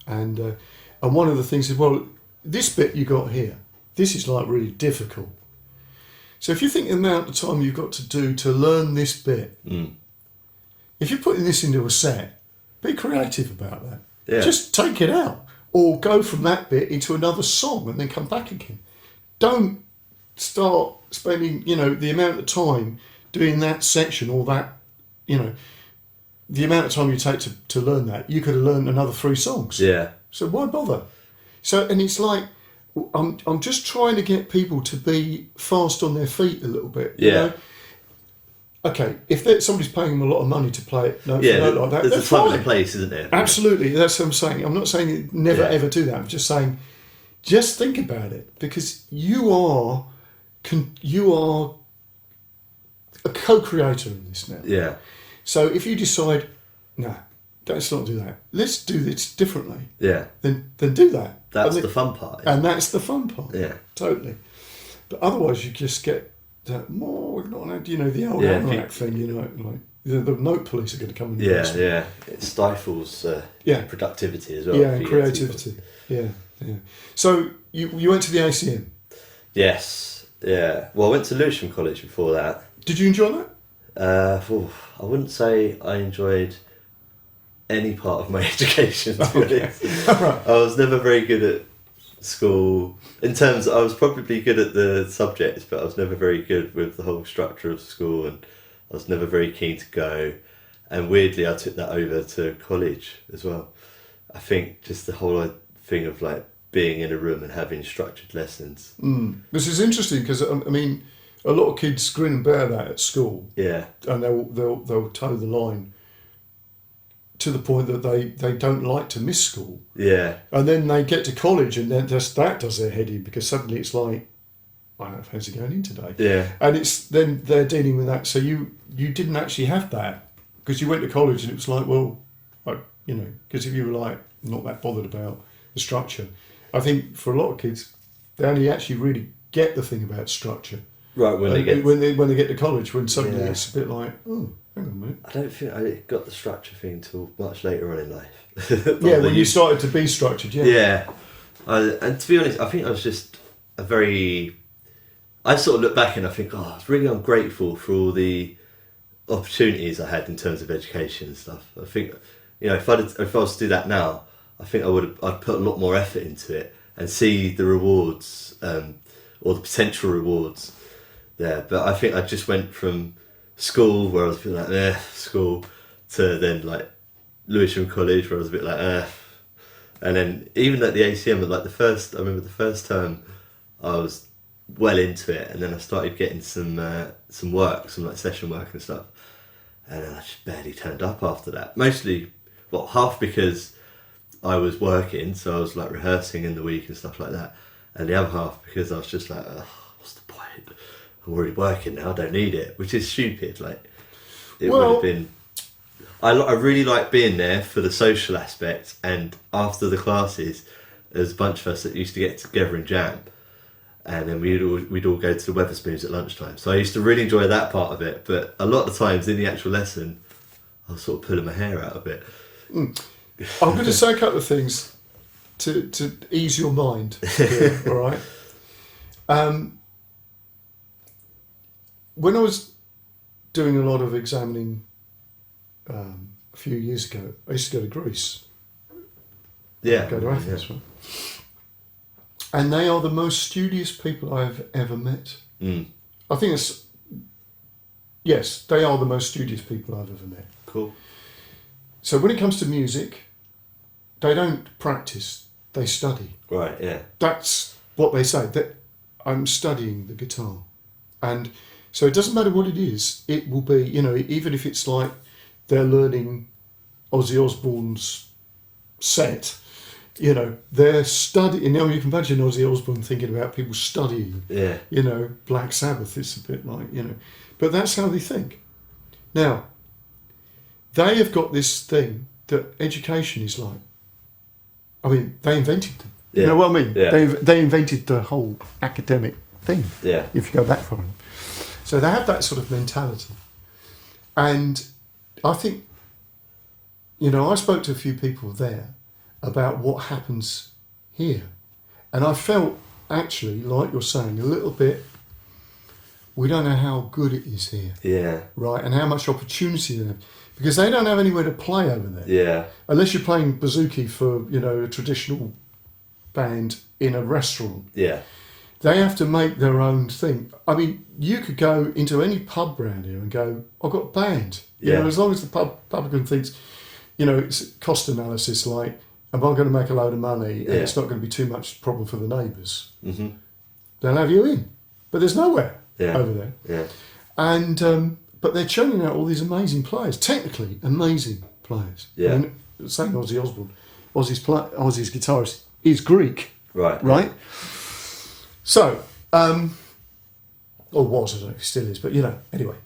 and one of the things is, well, this bit you got here, this is like really difficult. So if you think the amount of time you've got to do to learn this bit, if you're putting this into a set, be creative about that. Yeah. Just take it out, or go from that bit into another song and then come back again. Don't start spending, the amount of time doing that section or that, the amount of time you take to learn that. You could have learned another 3 songs. Yeah. So why bother? So, and it's like, I'm just trying to get people to be fast on their feet a little bit. You know? Okay, if somebody's paying them a lot of money to play it, like that, there's a time and a place, isn't there? Absolutely, that's what I'm saying. I'm not saying you never ever do that. I'm just saying, just think about it, because you are a co-creator in this now. Yeah. So if you decide, no, let's not do that. Let's do this differently. Yeah. Then do that. That's the fun part. And that's the fun part. Yeah. Totally. But otherwise, you just get that more. The old Anorak thing. Like the note police are going to come in. Yeah. It stifles productivity as well. Yeah, and creativity. Yeah. So you went to the ACM. Yes. Yeah. Well, I went to Lewisham College before that. Did you enjoy that? I wouldn't say I enjoyed any part of my education, to be honest. Right. I was never very good at school. In terms, I was probably good at the subjects, but I was never very good with the whole structure of school, and I was never very keen to go. And weirdly, I took that over to college as well. I think just the whole thing of like being in a room and having structured lessons. This is interesting because a lot of kids grin and bear that at school. Yeah, and they'll toe the line to the point that they don't like to miss school. Yeah, and then they get to college and then that does their head in, because suddenly it's like, I don't fancy going in today. Yeah, and it's then they're dealing with that. So you didn't actually have that because you went to college and it was like, well, because if you were like not that bothered about the structure, I think for a lot of kids they only actually really get the thing about structure. Right, when they get to college, when suddenly it's a bit like, oh, hang on a minute. I don't think I got the structure thing till much later on in life. When you started to be structured, Yeah. And to be honest, I think I was just I sort of look back and I think, I was really ungrateful for all the opportunities I had in terms of education and stuff. I think, if I was to do that now, I think I'd put a lot more effort into it and see the rewards or the potential rewards there. But I think I just went from school, where I was a bit like, school, to then like Lewisham College, where I was a bit like, and then even at the ACM, like I remember the first term, I was well into it, and then I started getting some work, some like session work and stuff, and then I just barely turned up after that. Mostly, half because I was working, so I was like rehearsing in the week and stuff like that, and the other half because I was just like, what's the point? I'm already working now, I don't need it, which is stupid. Like, it would have been. I really like being there for the social aspect, and after the classes, there's a bunch of us that used to get together and jam. And then we'd all go to the Wetherspoons at lunchtime. So I used to really enjoy that part of it. But a lot of the times in the actual lesson, I was sort of pulling my hair out a bit. I'm going to say a couple of things to ease your mind here, all right? When I was doing a lot of examining a few years ago, I used to go to Greece. Yeah. Go to Athens, right? And they are the most studious people I've ever met. I think yes, they are the most studious people I've ever met. Cool. So when it comes to music, they don't practice, they study. Right, yeah. That's what they say, that I'm studying the guitar. And so it doesn't matter what it is, it will be, even if it's like they're learning Ozzy Osbourne's set, they're studying. You can imagine Ozzy Osbourne thinking about people studying. Yeah. Black Sabbath. It's a bit like but that's how they think. Now, they have got this thing that education is like. I mean, they invented them. Yeah. You know what I mean? Yeah. They invented the whole academic thing. Yeah. If you go back far enough. So they have that sort of mentality, and I think, I spoke to a few people there about what happens here. And I felt, actually, like you're saying, a little bit, we don't know how good it is here. Yeah. Right, and how much opportunity they have. Because they don't have anywhere to play over there. Yeah. Unless you're playing bouzouki for, a traditional band in a restaurant. Yeah. They have to make their own thing. I mean, you could go into any pub around here and go, I've got a band. As long as the publican thinks, it's cost analysis, like, am I going to make a load of money and it's not going to be too much problem for the neighbours? Mm-hmm. They'll have you in. But there's nowhere over there. Yeah. And but they're churning out all these amazing players, technically amazing players. Yeah. And saying Ozzy Osbourne, Ozzy's guitarist is Greek. Right. Right? So, or was, I don't know if he still is, but anyway.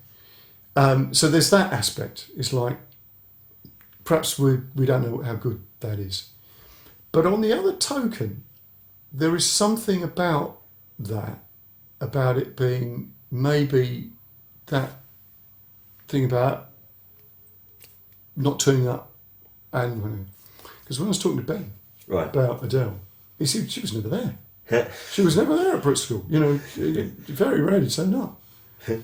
So there's that aspect. It's like, perhaps we don't know how good that is. But on the other token, there is something about it being maybe that thing about not turning up. And because when I was talking to Ben about Adele, he said she was never there. She was never there at Brit School. Very rarely turned up.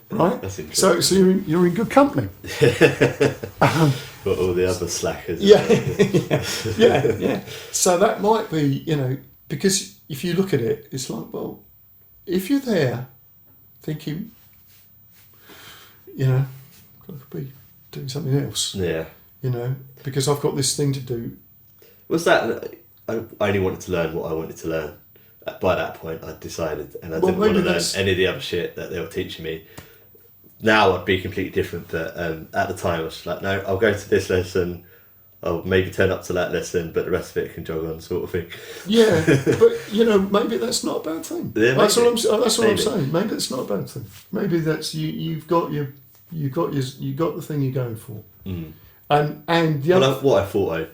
Right? That's interesting. So you're in good company. Got all the other slackers. Yeah. So that might be, because if you look at it, it's like, well, if you're there thinking, I could be doing something else. Yeah. Because I've got this thing to do. Was that, I only wanted to learn what I wanted to learn. By that point, I decided, and I didn't want to learn any of the other shit that they were teaching me. Now I'd be completely different, but at the time I was like, no, I'll go to this lesson, I'll maybe turn up to that lesson, but the rest of it can jog on, sort of thing. Yeah, but maybe that's not a bad thing. Yeah, that's what I'm saying. Maybe it's not a bad thing. Maybe that's you've got the thing you're going for. Mm. And the other, what I thought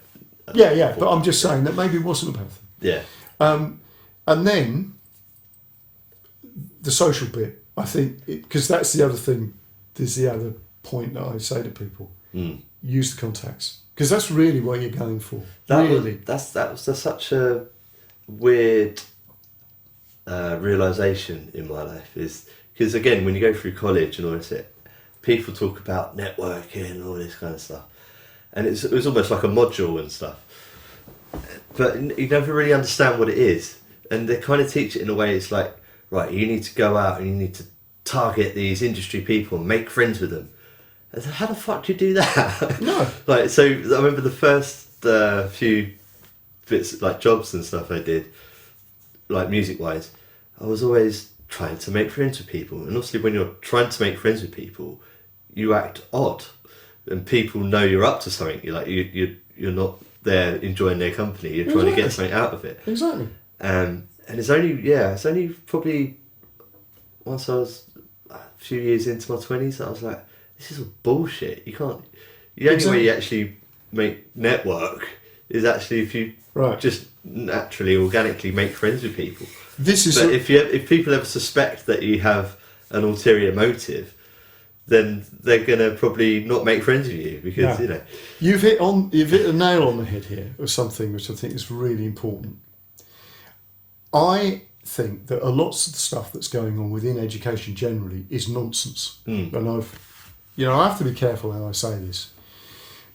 but I'm just saying that maybe it wasn't a bad thing. Yeah. And then the social bit, I think, because that's the other thing. There's the other point that I say to people: use the contacts, because that's really what you're going for. That was such a weird realization in my life. Is because again, when you go through college and all this, people talk about networking and all this kind of stuff, and it was almost like a module and stuff. But you never really understand what it is. And they kind of teach it in a way, it's like, right, you need to go out and you need to target these industry people and make friends with them. I said, how the fuck do you do that? No. Like, so I remember the first few bits, like jobs and stuff I did, like music-wise, I was always trying to make friends with people. And obviously when you're trying to make friends with people, you act odd. And people know you're up to something. You're not there enjoying their company. You're trying to get something out of it. Exactly. And it's only probably once I was a few years into my 20s, I was like, this is all bullshit. You can't. The only way you actually make network is actually if you just naturally, organically make friends with people. If people ever suspect that you have an ulterior motive, then they're gonna probably not make friends with you because you've hit a nail on the head here of something which I think is really important. I think that a lot of the stuff that's going on within education generally is nonsense, and I have to be careful how I say this,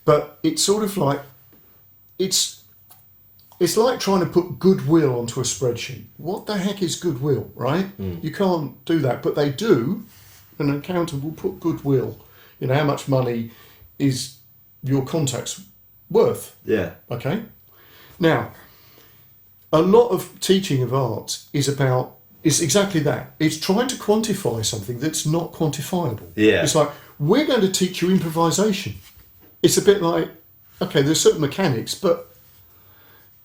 but it's sort of like it's like trying to put goodwill onto a spreadsheet. What the heck is goodwill, right? You can't do that, but they do. An accountant will put goodwill. How much money is your contacts worth? Yeah. Okay. Now, a lot of teaching of art is exactly that. It's trying to quantify something that's not quantifiable. Yeah. It's like, we're going to teach you improvisation. It's a bit like, okay, there's certain mechanics, but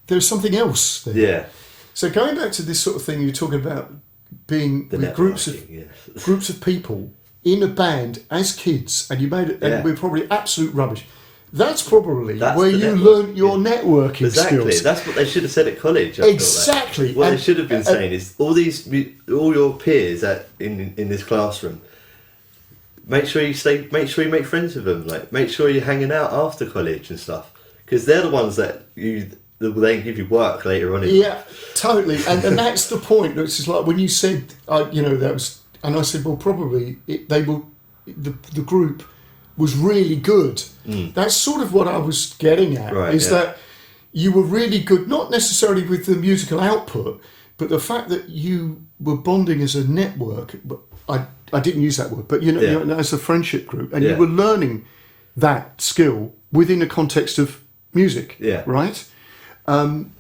there's something else there. Yeah. So going back to this sort of thing you're talking about, being with groups of people in a band as kids, and you made it, and we're probably absolute rubbish. That's probably where you learn your networking skills. That's what they should have said at college. Exactly. What they should have been saying is all your peers in this classroom. Make sure you make friends with them. Like, make sure you're hanging out after college and stuff, because they're the ones that they give you work later on. Totally. And that's the point. It's just like when you said, that was, and I said, well, probably the group was really good. That's sort of what I was getting at, that you were really good, not necessarily with the musical output, but the fact that you were bonding as a network. I didn't use that word, but as a friendship group, and you were learning that skill within the context of music, right? And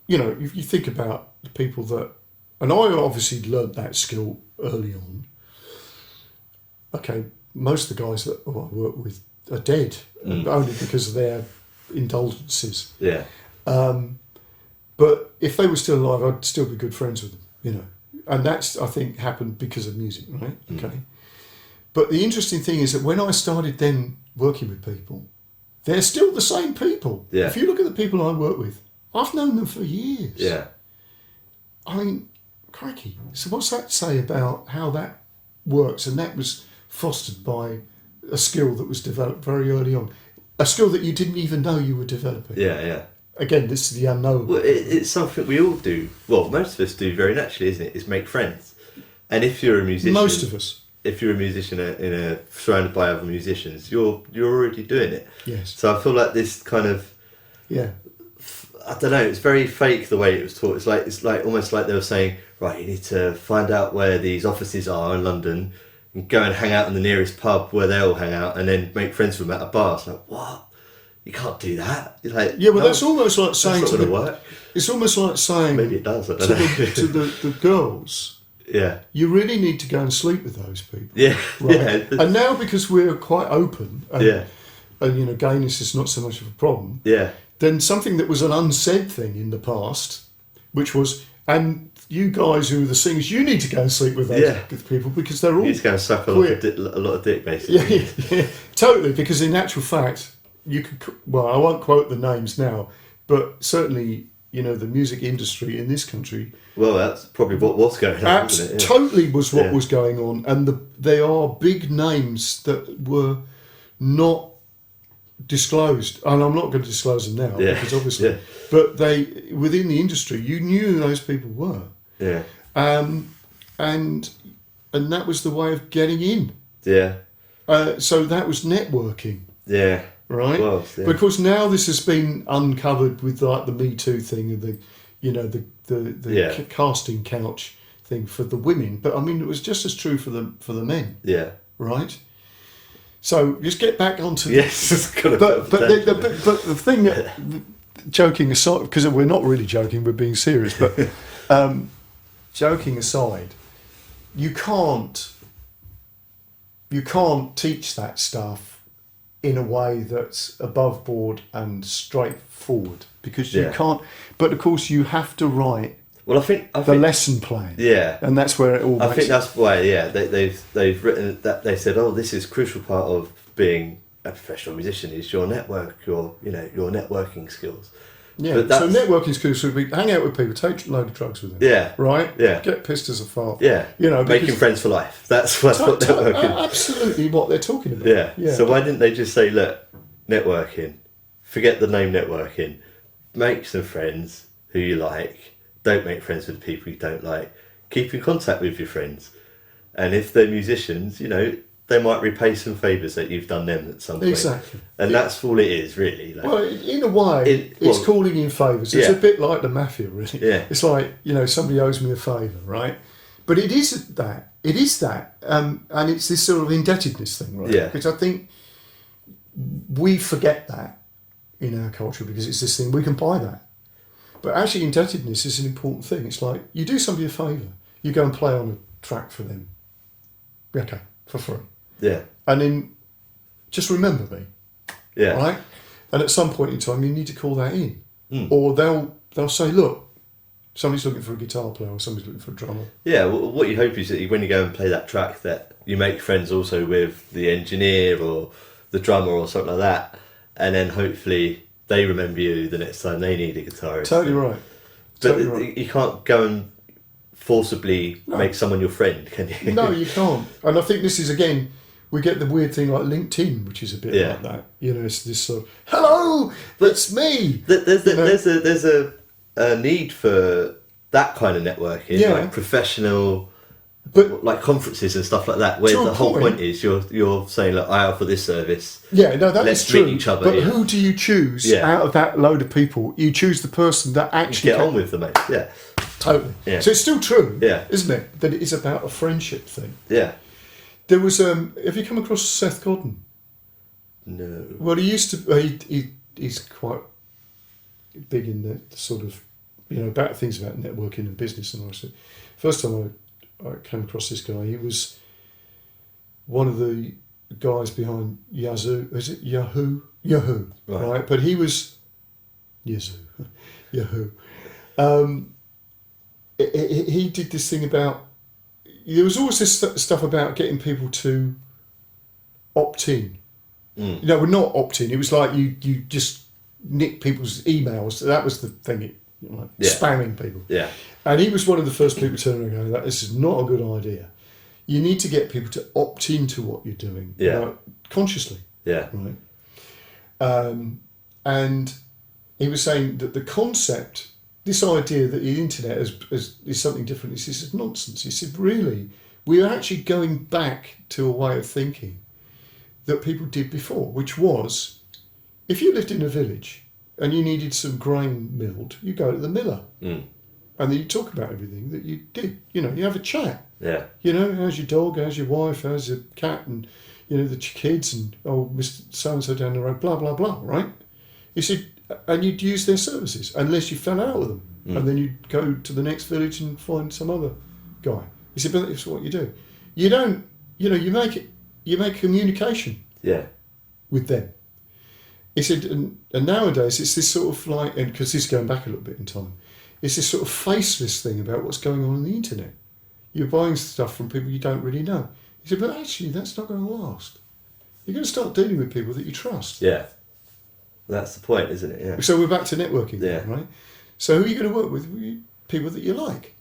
if you think about the people that, and I obviously learnt that skill early on. Okay, most of the guys that I work with are dead, only because of their indulgences. Yeah. But if they were still alive, I'd still be good friends with them, And that's, I think, happened because of music, right? Okay. But the interesting thing is that when I started then working with people, they're still the same people. Yeah. If you look at the people I work with, I've known them for years. Yeah. I mean, crikey. So what's that say about how that works? And that was fostered by a skill that was developed very early on. A skill that you didn't even know you were developing. Yeah, yeah. Again, this is the unknown. Well, it's something we all do. Well, most of us do very naturally, isn't it? Is make friends. And if you're a musician... Most of us. If you're a musician surrounded by other musicians, you're already doing it. Yes. So I feel like this kind of... Yeah. I don't know, it's very fake the way it was taught. It's like almost like they were saying, right, you need to find out where these offices are in London and go and hang out in the nearest pub where they all hang out and then make friends with them at a bar. It's like, what? You can't do that. It's like, that's almost like saying that's not going to work. It's almost like saying... Maybe it does, I don't know. To the girls, you really need to go and sleep with those people. Yeah. Right? Yeah. And now because we're quite open and gayness is not so much of a problem, then something that was an unsaid thing in the past, which was, and you guys who are the singers, you need to go and sleep with those people because they're all... You need to go and suck a lot of dick, basically. Yeah, totally, because in actual fact, you could... Well, I won't quote the names now, but certainly, the music industry in this country... Well, that's probably what was going on, isn't it? Totally was what was going on, and they are big names that were not disclosed, and I'm not going to disclose them now because obviously, but they within the industry, you knew who those people were, and that was the way of getting in. So that was networking. Right. Well, but of course now this has been uncovered with like the Me Too thing and the you know, the Yeah. casting couch thing for the women, but I mean, it was just as true for the men, Yeah. right? So just get back onto Yes, it's got a but bit of but the thing that, joking aside, because we're not really joking, we're being serious, but joking aside, you can't teach that stuff in a way that's above board and straightforward, because you can't. But of course, you have to write. Well, I think the lesson plan. Yeah, and that's where it all. I think that's why. Yeah, they've written that. They said, oh, this is a crucial part of being a professional musician is your network, your networking skills. Yeah, so networking skills would be hang out with people, take a load of drugs with them. Yeah, right. Yeah, get pissed as a fart. Yeah, making friends for life. That's what networking. Absolutely, what they're talking about. Yeah. So why didn't they just say, look, networking, forget the name networking, make some friends who you like. Don't make friends with people you don't like. Keep in contact with your friends, and if they're musicians, they might repay some favours that you've done them at some point. Exactly. And that's all it is, really. Well, in a way, it's calling in favours. It's a bit like the mafia, really. Yeah. It's like, somebody owes me a favour, right? But it is that. It is that. And it's this sort of indebtedness thing, right? Yeah. Because I think we forget that in our culture, because it's this thing, we can buy that. But actually, indebtedness is an important thing. It's like, you do somebody a favour, you go and play on a track for them. Okay, for free. Yeah. And then just remember me. Yeah. Right? And at some point in time you need to call that in. Mm. Or they'll say, look, somebody's looking for a guitar player or somebody's looking for a drummer. Yeah, well, what you hope is that when you go and play that track that you make friends also with the engineer or the drummer or something like that, and then hopefully they remember you the next time they need a guitarist. Totally right. But you can't go and forcibly make someone your friend, can you? No, you can't. And I think this is, again, we get the weird thing like LinkedIn, which is a bit like that. It's this sort of, hello, it's me. There's a need for that kind of networking, like professional, but like conferences and stuff like that, where the whole point is you're saying, look, I offer this service. Yeah, no, that's true. Meet each other. But who do you choose out of that load of people? You choose the person that actually get on with them, mate. Yeah. Totally. Yeah. So it's still true, yeah, isn't it? That it is about a friendship thing. Yeah. There was have you come across Seth Colton? No. Well, he used to. He's quite big in the sort of about things about networking and business and all that. First time I came across this guy, he was one of the guys behind Yazoo. Is it Yahoo? Yahoo, right? But he was Yazoo, Yahoo. He did this thing about, there was always this stuff about getting people to opt in. Mm. Well, not opt in. It was like you just nick people's emails. That was the thing. Spamming people. Yeah. And he was one of the first people turning around and going, this is not a good idea. You need to get people to opt into what you're doing. Yeah. Consciously. Yeah. Right. And he was saying that the concept, this idea that the internet is something different, he says, it's nonsense. He said, really, we're actually going back to a way of thinking that people did before, which was, if you lived in a village and you needed some grain milled, you go to the miller. Mm. And then you talk about everything that you did. You have a chat. Yeah. How's your dog, how's your wife, how's your cat, and, the kids, and, Mr. So-and-so down the road, blah, blah, blah, right? He said, and you'd use their services, unless you fell out with them. Mm. And then you'd go to the next village and find some other guy. He said, but that's what you do. You don't, you make communication with them. He said, and nowadays it's this sort of like, and because this is going back a little bit in time, it's this sort of faceless thing about what's going on the internet. You're buying stuff from people you don't really know. He said, but actually that's not going to last. You're going to start dealing with people that you trust. Yeah. That's the point, isn't it? Yeah. So we're back to networking, right? So who are you going to work with? People that you like.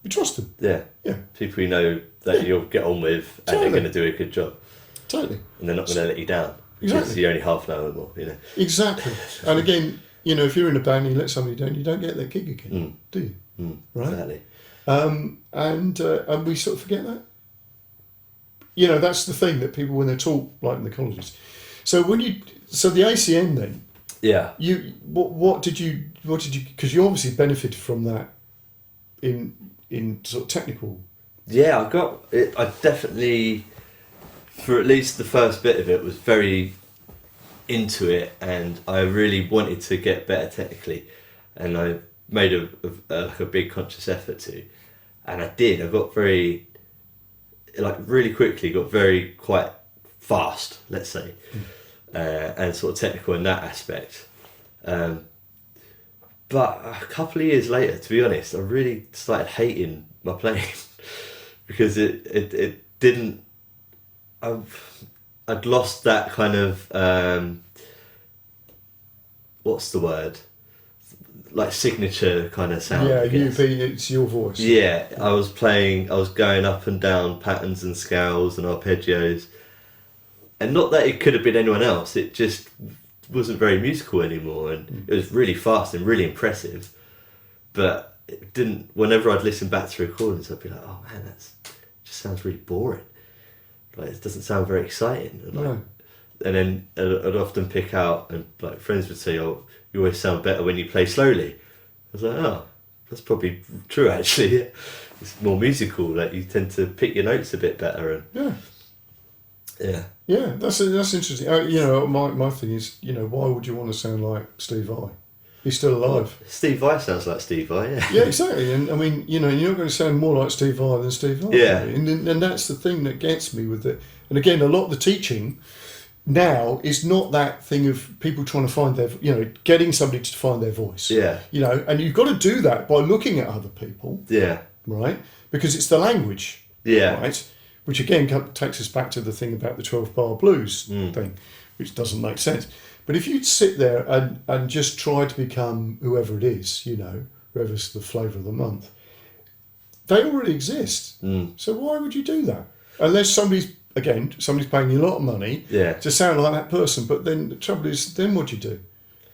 You trust them. Yeah. Yeah. People you know that you'll get on with and they're going to do a good job. Totally. And they're not going to let you down. Exactly. Because you only half know them all, Exactly. And again, if you're in a band and you let somebody down, you don't get that gig again, do you? Mm. Right? Exactly. And we sort of forget that. That's the thing that people, when they're taught, like in the colleges. So the ACN then, Yeah. What did you because you obviously benefited from that in sort of technical. Yeah, I definitely, for at least the first bit of it, was very into it, and I really wanted to get better technically, and I made a big conscious effort to, and I did. I got very, really quickly, got very quite fast, let's say, and sort of technical in that aspect. But a couple of years later, to be honest, I really started hating my playing because it didn't. I'd lost that kind of what's the word? Like signature kind of sound. Yeah, it's your voice. Yeah, I was going up and down patterns and scales and arpeggios, and not that it could have been anyone else. It just wasn't very musical anymore, and it was really fast and really impressive, but it didn't. Whenever I'd listen back to recordings, I'd be like, "Oh man, it just sounds really boring. Like it doesn't sound very exciting." And, No. And then I'd often pick out, and like friends would say, "Oh, you always sound better when you play slowly." I was like, "Oh, that's probably true actually. It's more musical. Like you tend to pick your notes a bit better." And yeah, that's interesting. My thing is, why would you want to sound like Steve Vai? He's still alive. Steve Vai sounds like Steve Vai. Yeah. Yeah, exactly. And I mean, you're not going to sound more like Steve Vai than Steve Vai. Yeah. And that's the thing that gets me with it. And again, a lot of the teaching now is not that thing of people trying to find their, getting somebody to find their voice. Yeah. And you've got to do that by looking at other people. Yeah. Right? Because it's the language. Yeah. Right? Which again takes us back to the thing about the 12-bar blues thing, which doesn't make sense. But if you'd sit there and just try to become whoever it is, whoever's the flavour of the month, they already exist. So why would you do that? Unless somebody's paying you a lot of money to sound like that person. But then the trouble is, then what do you do?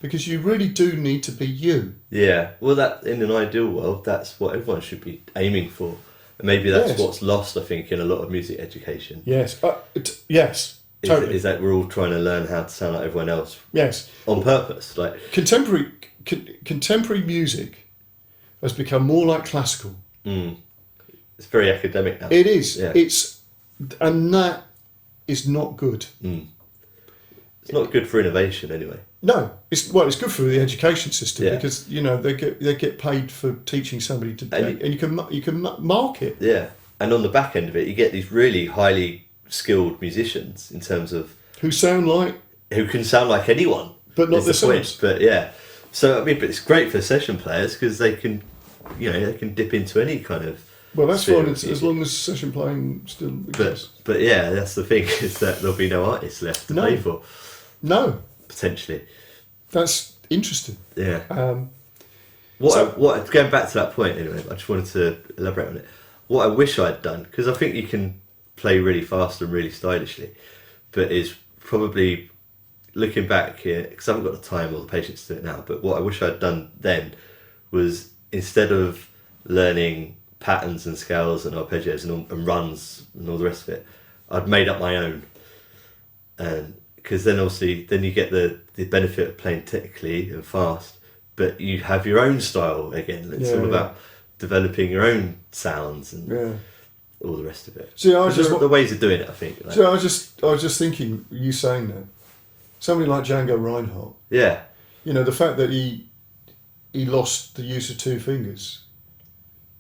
Because you really do need to be you. Yeah. Well, that in an ideal world, that's what everyone should be aiming for. And maybe that's what's lost, I think, in a lot of music education. Yes. Yes. Totally. Is that we're all trying to learn how to sound like everyone else. Yes. On purpose. Like contemporary music has become more like classical. It's very academic now. It is. Yeah. And that is not good. It's not good for innovation anyway. No, it's good for the education system because they get paid for teaching somebody to and you can mark it. Yeah, and on the back end of it, you get these really highly skilled musicians in terms of who can sound like anyone, but not themselves. But yeah, so I mean, but it's great for session players because they can, they can dip into any kind of. Well, that's fine as long as session playing still exists. But yeah, that's the thing is that there'll be no artists left to play for. No. Potentially. That's interesting. Yeah. Going back to that point anyway, I just wanted to elaborate on it. What I wish I'd done, because I think you can play really fast and really stylishly, but is probably looking back here, because I haven't got the time or the patience to do it now, but what I wish I'd done then was instead of learning patterns and scales and arpeggios and runs and all the rest of it, I'd made up my own. Because then obviously you get the benefit of playing technically and fast, but you have your own style again. It's all about developing your own sounds and all the rest of it. See, the ways of doing it, I think. Like. So I was just thinking, you saying that, somebody like Django Reinhardt. Yeah. The fact that he lost the use of two fingers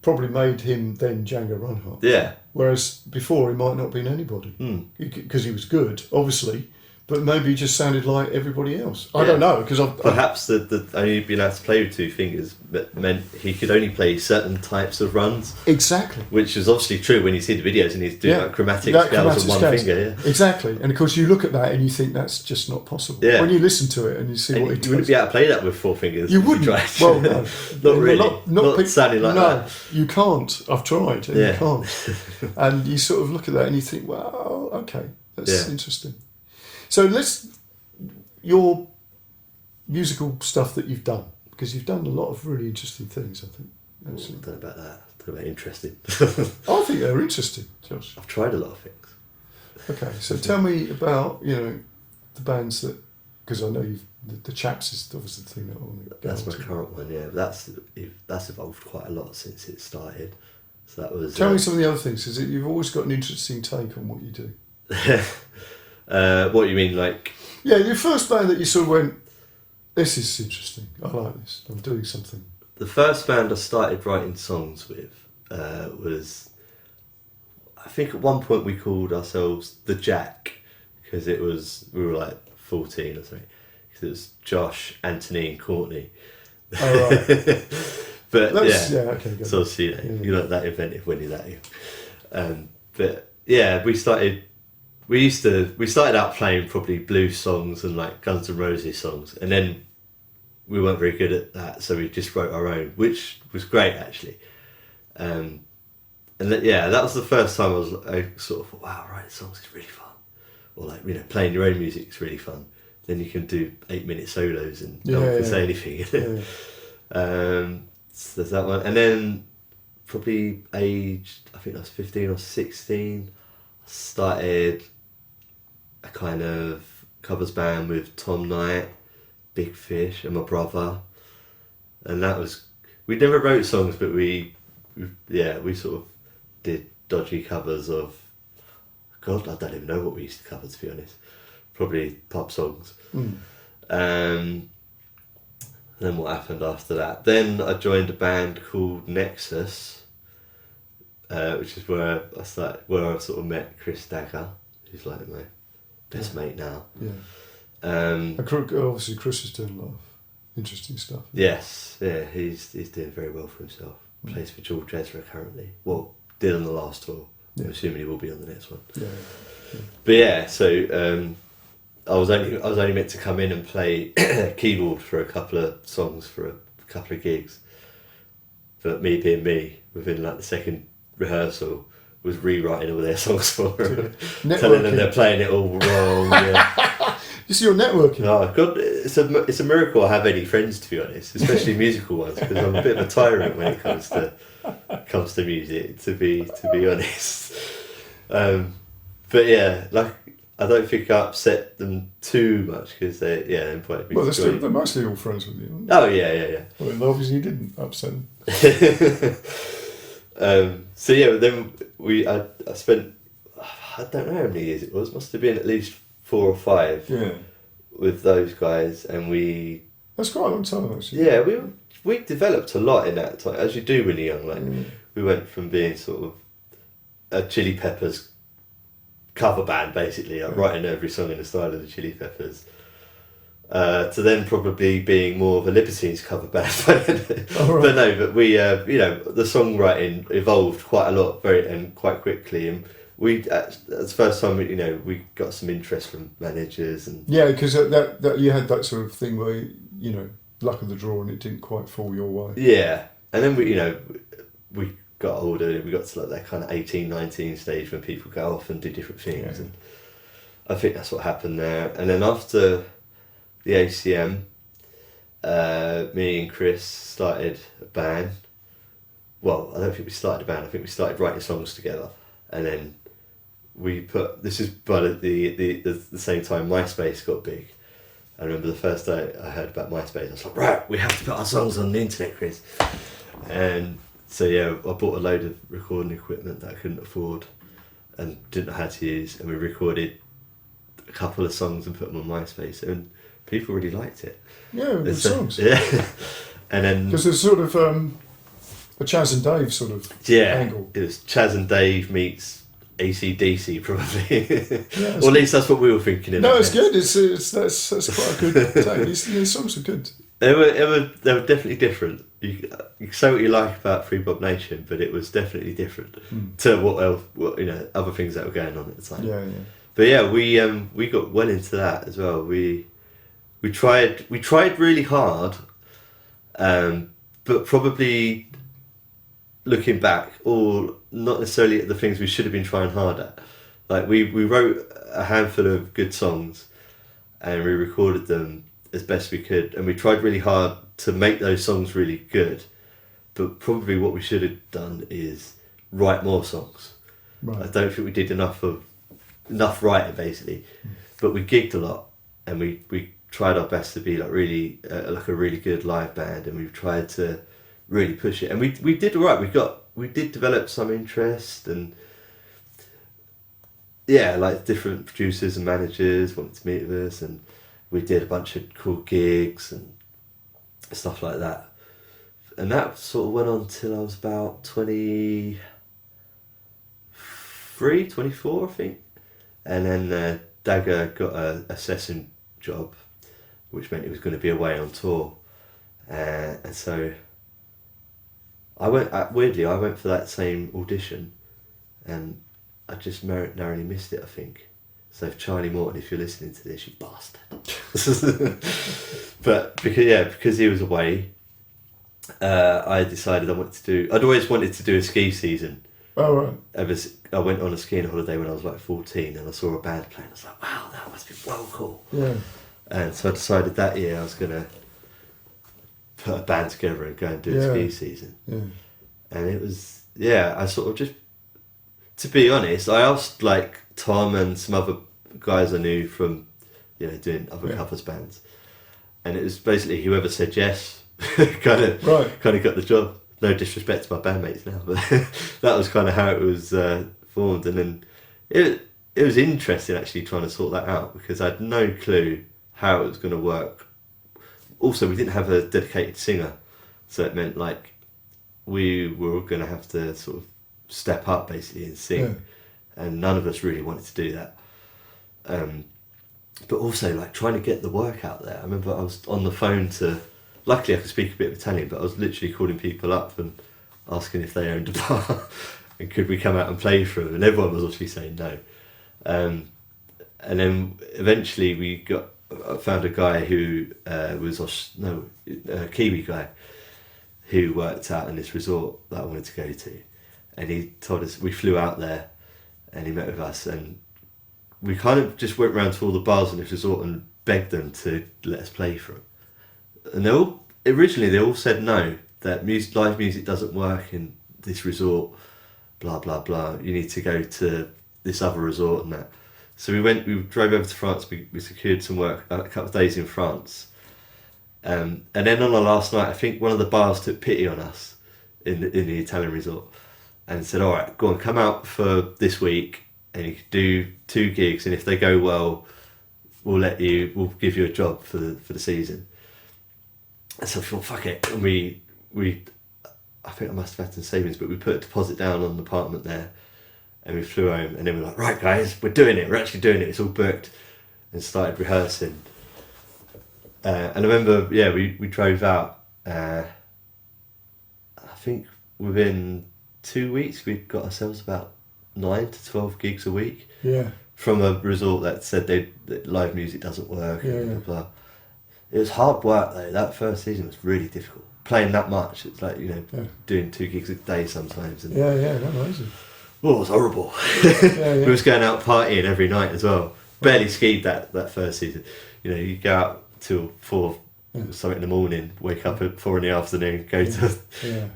probably made him then Django Reinhardt. Yeah. Whereas before he might not have been anybody because he was good, obviously. But maybe he just sounded like everybody else. I don't know because perhaps the only being able to play with two fingers meant he could only play certain types of runs. Exactly, which is obviously true when you see the videos and he's doing chromatic scales on one finger. Yeah, exactly. And of course you look at that and you think that's just not possible. Yeah. When you listen to it and you see what he does, you wouldn't be able to play that with four fingers. You wouldn't. Well, no, not really. Not sounding like that. No, you can't. I've tried and you can't. And you sort of look at that and you think, well, okay, that's interesting. So your musical stuff that you've done, because you've done a lot of really interesting things, I think. I don't know about that. I don't know about interesting. I think they're interesting, Josh. I've tried a lot of things. Okay, so tell me about, the bands that because I know the Chaps is obviously the thing that I want to go That's my to. current one, yeah. That's evolved quite a lot since it started. So that was. Tell me some of the other things, because you've always got an interesting take on what you do. What you mean, like? Yeah, your first band that you sort of went, this is interesting. I like this. I'm doing something. The first band I started writing songs with was, I think at one point we called ourselves The Jack, because we were like 14 or something. Because it was Josh, Anthony and Courtney. Oh, right. But okay, good. So you're not that inventive when you're that young. But yeah, we started out playing probably blues songs and like Guns N' Roses songs, and then we weren't very good at that, so we just wrote our own, which was great actually. And that was the first time I sort of thought, wow, writing songs is really fun, or like, you know, playing your own music is really fun. Then you can do 8-minute solos and no one can say anything. So there's that one, and then probably aged, I think I was 15 or 16, I started a kind of covers band with Tom Knight, Big Fish and my brother, and that was, we never wrote songs, but we sort of did dodgy covers of, God, I don't even know what we used to cover, to be honest. Probably pop songs. Then what happened after that? Then I joined a band called Nexus, which is where I sort of met Chris Dagger, who's like my best mate now. Yeah. And obviously Chris is doing a lot of interesting stuff. Yes, yeah, he's doing very well for himself. Plays for George Ezra currently. Well, did on the last tour. Yeah. I'm assuming he will be on the next one. Yeah. But yeah, so I was only meant to come in and play keyboard for a couple of songs for a couple of gigs. But me being me, within like the second rehearsal, was rewriting all their songs for them, telling them they're playing it all wrong. Yeah. You see, you're networking. Oh God, it's a miracle I have any friends, to be honest, especially musical ones, because I'm a bit of a tyrant when it comes to music. To be honest, but yeah, like, I don't think I upset them too much, because they invited me. Well, they're mostly all friends with you. Oh yeah. Well, obviously you didn't upset them. So yeah, then I spent, I don't know how many years it was. Must have been at least 4 or 5. Yeah. With those guys, and that's quite a long time actually. Yeah, we developed a lot in that time, as you do when you're young. Like we went from being sort of a Chili Peppers cover band, basically, like writing every song in the style of the Chili Peppers, to then probably being more of a Libertines cover band. But we the songwriting evolved quite a lot and quite quickly, and that's the first time we got some interest from managers. And because that you had that sort of thing where luck of the draw and it didn't quite fall your way. Yeah, and then we got older and we got to like that kind of 18, 19 stage when people go off and do different things, and I think that's what happened there. And then after the ACM, me and Chris started a band. Well, I don't think we started a band, I think we started writing songs together, and then this is by the same time MySpace got big. I remember the first day I heard about MySpace, I was like, right, we have to put our songs on the internet, Chris. And so yeah, I bought a load of recording equipment that I couldn't afford and didn't know how to use, and we recorded a couple of songs and put them on MySpace, and people really liked it. Yeah, good songs. Yeah. And then because there's sort of a Chaz and Dave sort of angle. It was Chaz and Dave meets AC/DC probably. Or at least that's what we were thinking. It's good. That's quite a good take. These songs are good. They were definitely different. You say what you like about Free Bob Nation, but it was definitely different to what other things that were going on at the time. Yeah. But yeah, we got well into that as well. We tried really hard, but probably looking back, or not necessarily at the things we should have been trying hard at. Like we wrote a handful of good songs, and we recorded them as best we could, and we tried really hard to make those songs really good. But probably what we should have done is write more songs. Right. I don't think we did enough writing, basically. But we gigged a lot, and we tried our best to be like really like a really good live band, and we've tried to really push it, and we did all right. We did develop some interest, and yeah, like different producers and managers wanted to meet with us, and we did a bunch of cool gigs and stuff like that. And that sort of went on till I was about 23, 24, I think. And then Dagger got a session job, which meant he was going to be away on tour. And so I went, weirdly, I went for that same audition, and I just narrowly missed it, I think. So Charlie Morton, if you're listening to this, you bastard. But because he was away, I decided I'd always wanted to do a ski season. Oh, right. I went on a skiing holiday when I was like 14, and I saw a band playing. I was like, wow, that must be well cool. Yeah. And so I decided that year I was going to put a band together and go and do a ski season. Yeah. And it was, I sort of just, to be honest, I asked like Tom and some other guys I knew from, doing other covers bands. And it was basically whoever said yes kind of got the job. No disrespect to my bandmates now, but that was kind of how it was formed. And then it was interesting actually trying to sort that out, because I had no clue how it was going to work. Also, we didn't have a dedicated singer, so it meant like we were going to have to sort of step up basically and sing, and none of us really wanted to do that. But also like trying to get the work out there. I remember I was on the phone to, luckily I could speak a bit of Italian, but I was literally calling people up and asking if they owned a bar and could we come out and play for them, and everyone was obviously saying no. And then eventually I found a guy who was a Kiwi guy who worked out in this resort that I wanted to go to, and he told us, we flew out there and he met with us, and we kind of just went around to all the bars in this resort and begged them to let us play for them. And originally they all said no, that live music doesn't work in this resort, blah blah blah, you need to go to this other resort and that. So we drove over to France, we secured some work, a couple of days in France. And then on the last night, I think one of the bars took pity on us in the Italian resort and said, all right, go on, come out for this week and you can do 2 gigs, and if they go well, we'll give you a job for the season. And so I thought, fuck it. And we I think I must have had some savings, but we put a deposit down on an apartment there, and we flew home, and then we were like, right guys, we're doing it, we're actually doing it, it's all booked, and started rehearsing. And I remember, we drove out, I think within 2 weeks we'd got ourselves about 9 to 12 gigs a week. Yeah. From a resort that said that live music doesn't work. Blah, blah, blah. It was hard work though. That first season was really difficult. Playing that much, it's like, doing 2 gigs a day sometimes. And Amazing. Oh, it was horrible. We was going out partying every night as well. Barely skied that first season. You go out till 4 something in the morning, wake up at 4 in the afternoon, go to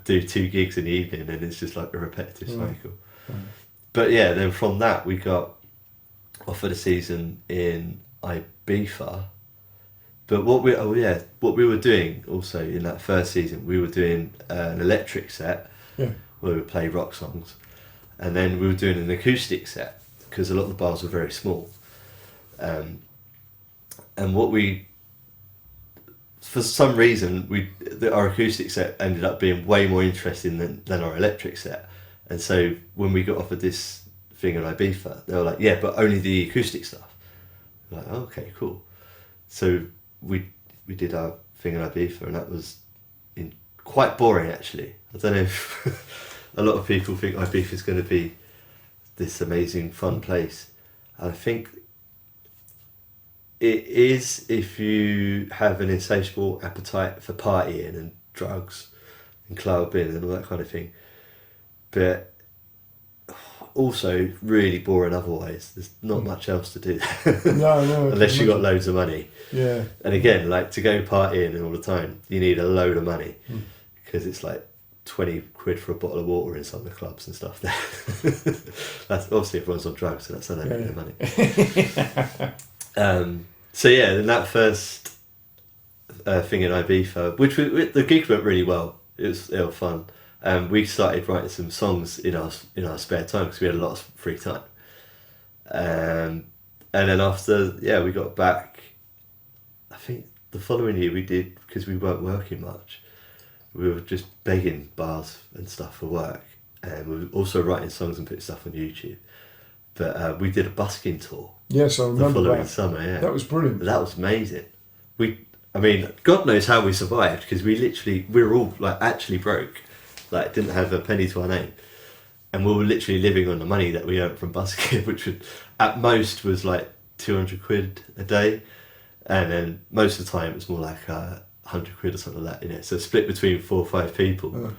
do 2 gigs in the evening, and it's just like a repetitive cycle. Right. But then from that we got offered a season in Ibiza. But what we were doing also in that first season, we were doing an electric set where we would play rock songs, and then we were doing an acoustic set because a lot of the bars were very small. And for some reason, our acoustic set ended up being way more interesting than our electric set. And so when we got offered this thing in Ibiza, they were like, yeah, but only the acoustic stuff. We're like, oh, okay, cool. So we did our thing in Ibiza, and that was quite boring actually. I don't know if a lot of people think Ibiza is going to be this amazing fun place. And I think it is if you have an insatiable appetite for partying and drugs and clubbing and all that kind of thing. But also really boring otherwise. There's not much else to do no unless you got loads of money. Yeah. And again, like to go partying all the time, you need a load of money because it's like 20 quid for a bottle of water in some of the clubs and stuff there. That's obviously everyone's on drugs, so that's how they make their money. So yeah, then that first thing in Ibiza, the gig went really well. It was fun. We started writing some songs in our spare time because we had a lot of free time. And then after, we got back. I think the following year we did, because we weren't working much, we were just begging bars and stuff for work, and we were also writing songs and putting stuff on YouTube. But we did a busking tour. Yes, I remember the following that. Summer. Yeah, that was brilliant. That was amazing. God knows how we survived, because we were all like actually broke, like didn't have a penny to our name, and we were literally living on the money that we earned from busking, which at most was like 200 quid a day, and then most of the time it was more like 100 quid or something like that. So split between 4 or 5 people. Oh.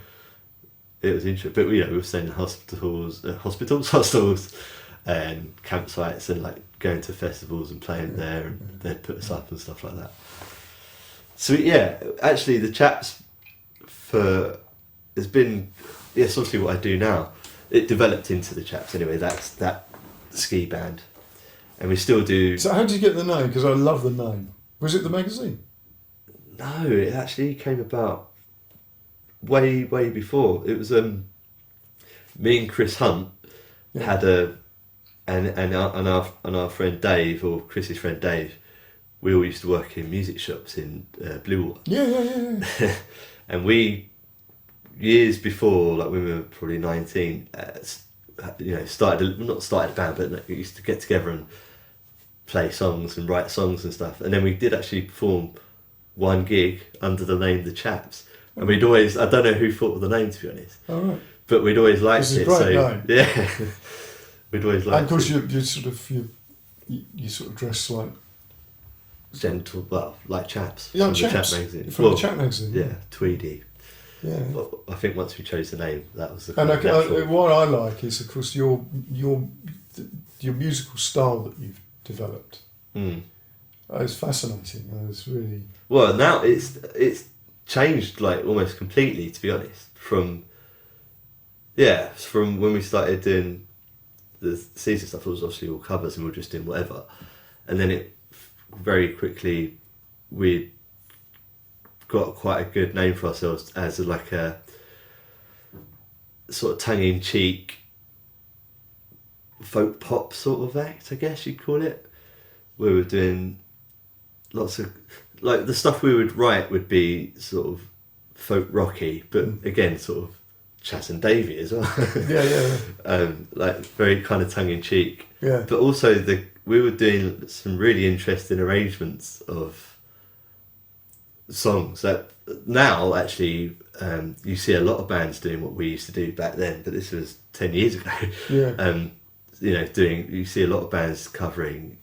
It was interesting, but we were staying in hostels, hostels, and campsites, and like going to festivals and playing there, and they'd put us up and stuff like that. So actually the Chaps has been, it's obviously what I do now. It developed into the Chaps anyway. That's that ski band, and we still do. So how did you get the name? Because I love the name. Was it the magazine? No, it actually came about way before. It was me and Chris Hunt had and our friend Dave, or Chris's friend Dave. We all used to work in music shops in Bluewater. Yeah. And we, years before, like when we were probably 19, not started a band, but we used to get together and play songs and write songs and stuff. And then we did actually perform one gig under the name The Chaps. And we'd always, I don't know who thought of the name, to be honest. All right. But we'd always liked it. Name. Yeah. We'd always liked it. And of course you sort of dress like gentle, well, like Chaps. Yeah, from Chaps. The Chap magazine. From the Chap magazine. Yeah, tweedy. Yeah. Well, I think once we chose the name, that was the And natural. what I like is, of course, your musical style that you've developed. It's fascinating. It's really well. Now it's changed like almost completely, to be honest. From when we started doing the season stuff, it was obviously all covers and we were just doing whatever, and then it very quickly we got quite a good name for ourselves as like a sort of tongue-in-cheek folk pop sort of act, I guess you'd call it. We were doing lots of, like, the stuff we would write would be sort of folk rocky, but again sort of Chas and Davey as well. Like very kind of tongue-in-cheek. Yeah. But also we were doing some really interesting arrangements of songs that now actually you see a lot of bands doing what we used to do back then, but this was 10 years ago. Yeah. You see a lot of bands covering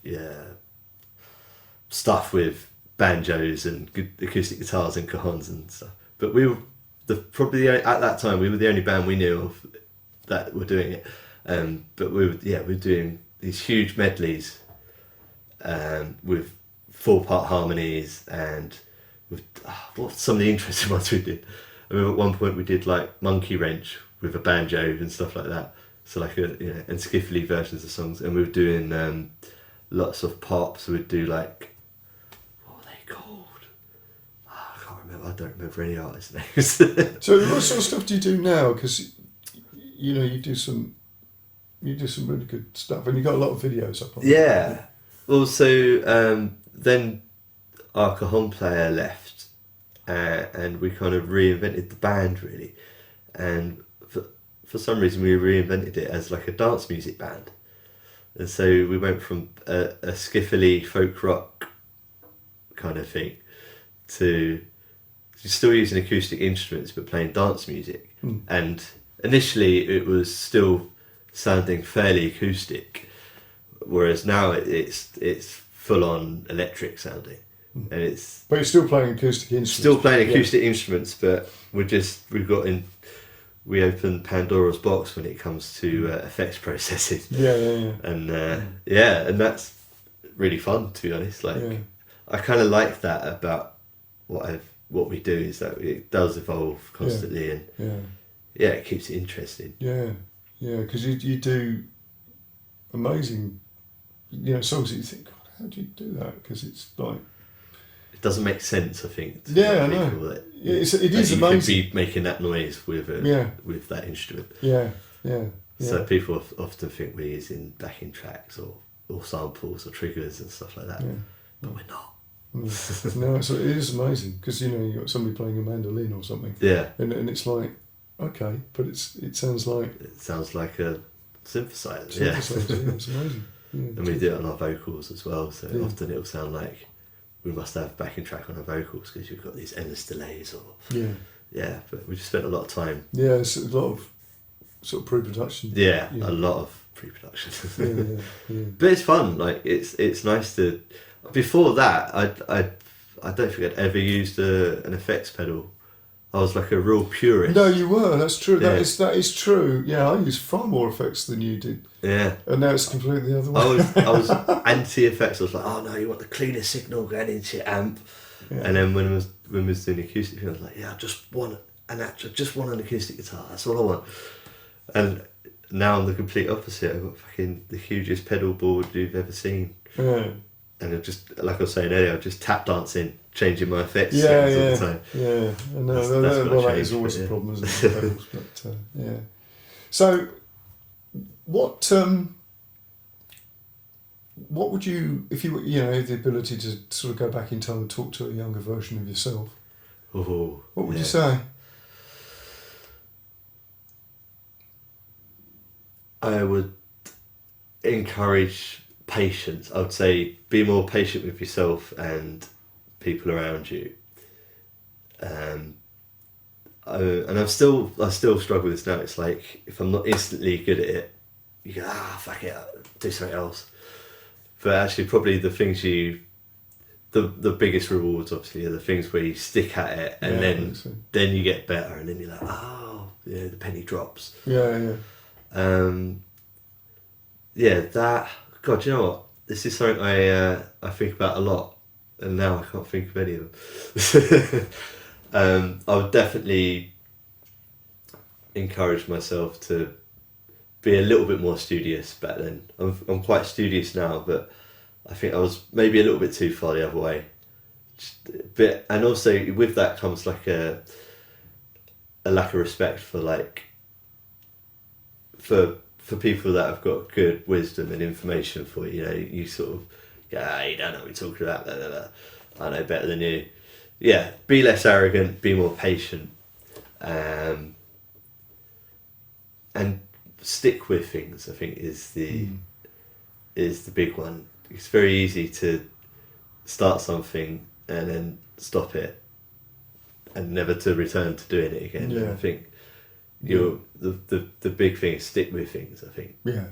stuff with banjos and acoustic guitars and cajons and stuff. But we were at that time we were the only band we knew of that were doing it. But we were doing these huge medleys with 4-part harmonies, and with what some of the interesting ones we did. I remember at one point we did like Monkey Wrench with a banjo and stuff like that. So like and skiffly versions of songs, and we were doing lots of pop. So we'd do like, what were they called? I can't remember. I don't remember any artist names. So what sort of stuff do you do now? Because you do some really good stuff, and you got a lot of videos up on. Yeah. Well, so then our cajon player left, and we kind of reinvented the band really, and for some reason we reinvented it as like a dance music band, and so we went from a skiffily folk rock kind of thing to still using acoustic instruments but playing dance music. And initially it was still sounding fairly acoustic, whereas now it's full on electric sounding, and it's. But you're still playing acoustic instruments. Still playing acoustic instruments, but we opened Pandora's box when it comes to effects processing. Yeah. And and that's really fun, to be honest. Like, I kind of like that about what we do, is that it does evolve constantly, and it keeps it interesting. Yeah, because you do amazing, songs that you think, God, how do you do that? Because it's like, it doesn't make sense, I think. To Yeah, I like know. people that, it is that amazing. you could be making that noise with with that instrument. Yeah. So people often think we're using backing tracks or samples or triggers and stuff like that, but we're not. No, so it is amazing because you've got somebody playing a mandolin or something. Yeah, and it's like, okay, but it sounds like a synthesizer. Yeah, it's amazing. Yeah, and we do it on our vocals as well. So often it'll sound like we must have a backing track on our vocals because you've got these endless delays or but we just spent a lot of time. Yeah, it's a lot of sort of pre-production. Yeah, a lot of pre-production. yeah. But it's fun. Like it's nice to. Before that, I don't think I'd ever used an effects pedal. I was like a real purist. No, you were. That's true. Yeah. That is true. Yeah, I used far more effects than you did. Yeah. And now it's completely the other way. I was anti-effects. I was like, oh no, you want the cleanest signal going into your amp. Yeah. And then when we was doing acoustic, I was like, yeah, I just want an acoustic guitar. That's all I want. And now I'm the complete opposite. I've got fucking the hugest pedal board you've ever seen. Yeah. And it just, like I was saying earlier, I'm just tap dancing, changing my effects all the time. Yeah, I know. That is always a problem, isn't it? Pedals, but yeah. So, what would you, if you had the ability to sort of go back in time and talk to a younger version of yourself? Oh, what would you say? I would encourage patience. I would say be more patient with yourself and people around you. And I still struggle with this now. It's like if I'm not instantly good at it, you go, fuck it, do something else. But actually, probably the things the biggest rewards obviously are the things where you stick at it and then you get better and then you're like, the penny drops. That, God, you know what? This is something I think about a lot, and now I can't think of any of them. I would definitely encourage myself to be a little bit more studious back then. I'm quite studious now, but I think I was maybe a little bit too far the other way. And also with that comes like a lack of respect for for people that have got good wisdom and information for you. You sort of go, you don't know what you're talking about. Blah, blah, blah. I know better than you. Yeah, be less arrogant, be more patient, and stick with things. I think is the big one. It's very easy to start something and then stop it, and never to return to doing it again. Yeah. I think the big thing is stick with things. I think. Yeah.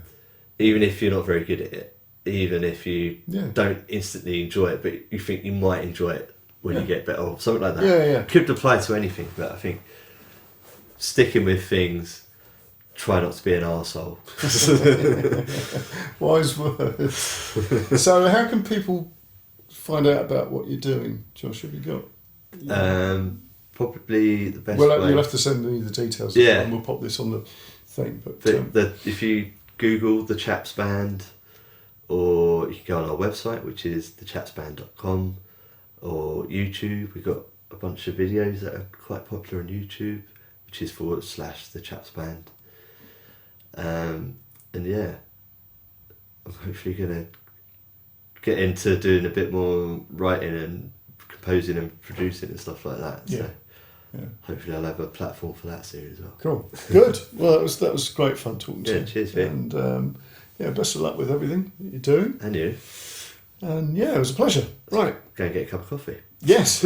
Even if you're not very good at it, even if you don't instantly enjoy it, but you think you might enjoy it when you get better, or something like that. Yeah. Could apply to anything, but I think sticking with things. Try not to be an arsehole. Wise words. So how can people find out about what you're doing, Josh? Have you got? Probably the best way. You'll have to send me the details. Yeah. And we'll pop this on the thing. But if you Google the Chaps Band, or you can go on our website, which is thechapsband.com, or YouTube. We've got a bunch of videos that are quite popular on YouTube, which is /the Chaps Band. And yeah, I'm hopefully going to get into doing a bit more writing and composing and producing and stuff like that. So hopefully I'll have a platform for that soon as well. Cool. Good. Well, that was great fun talking to you. Cheers, Vic. And best of luck with everything that you're doing. And you. And it was a pleasure. Right. Go and get a cup of coffee. Yes.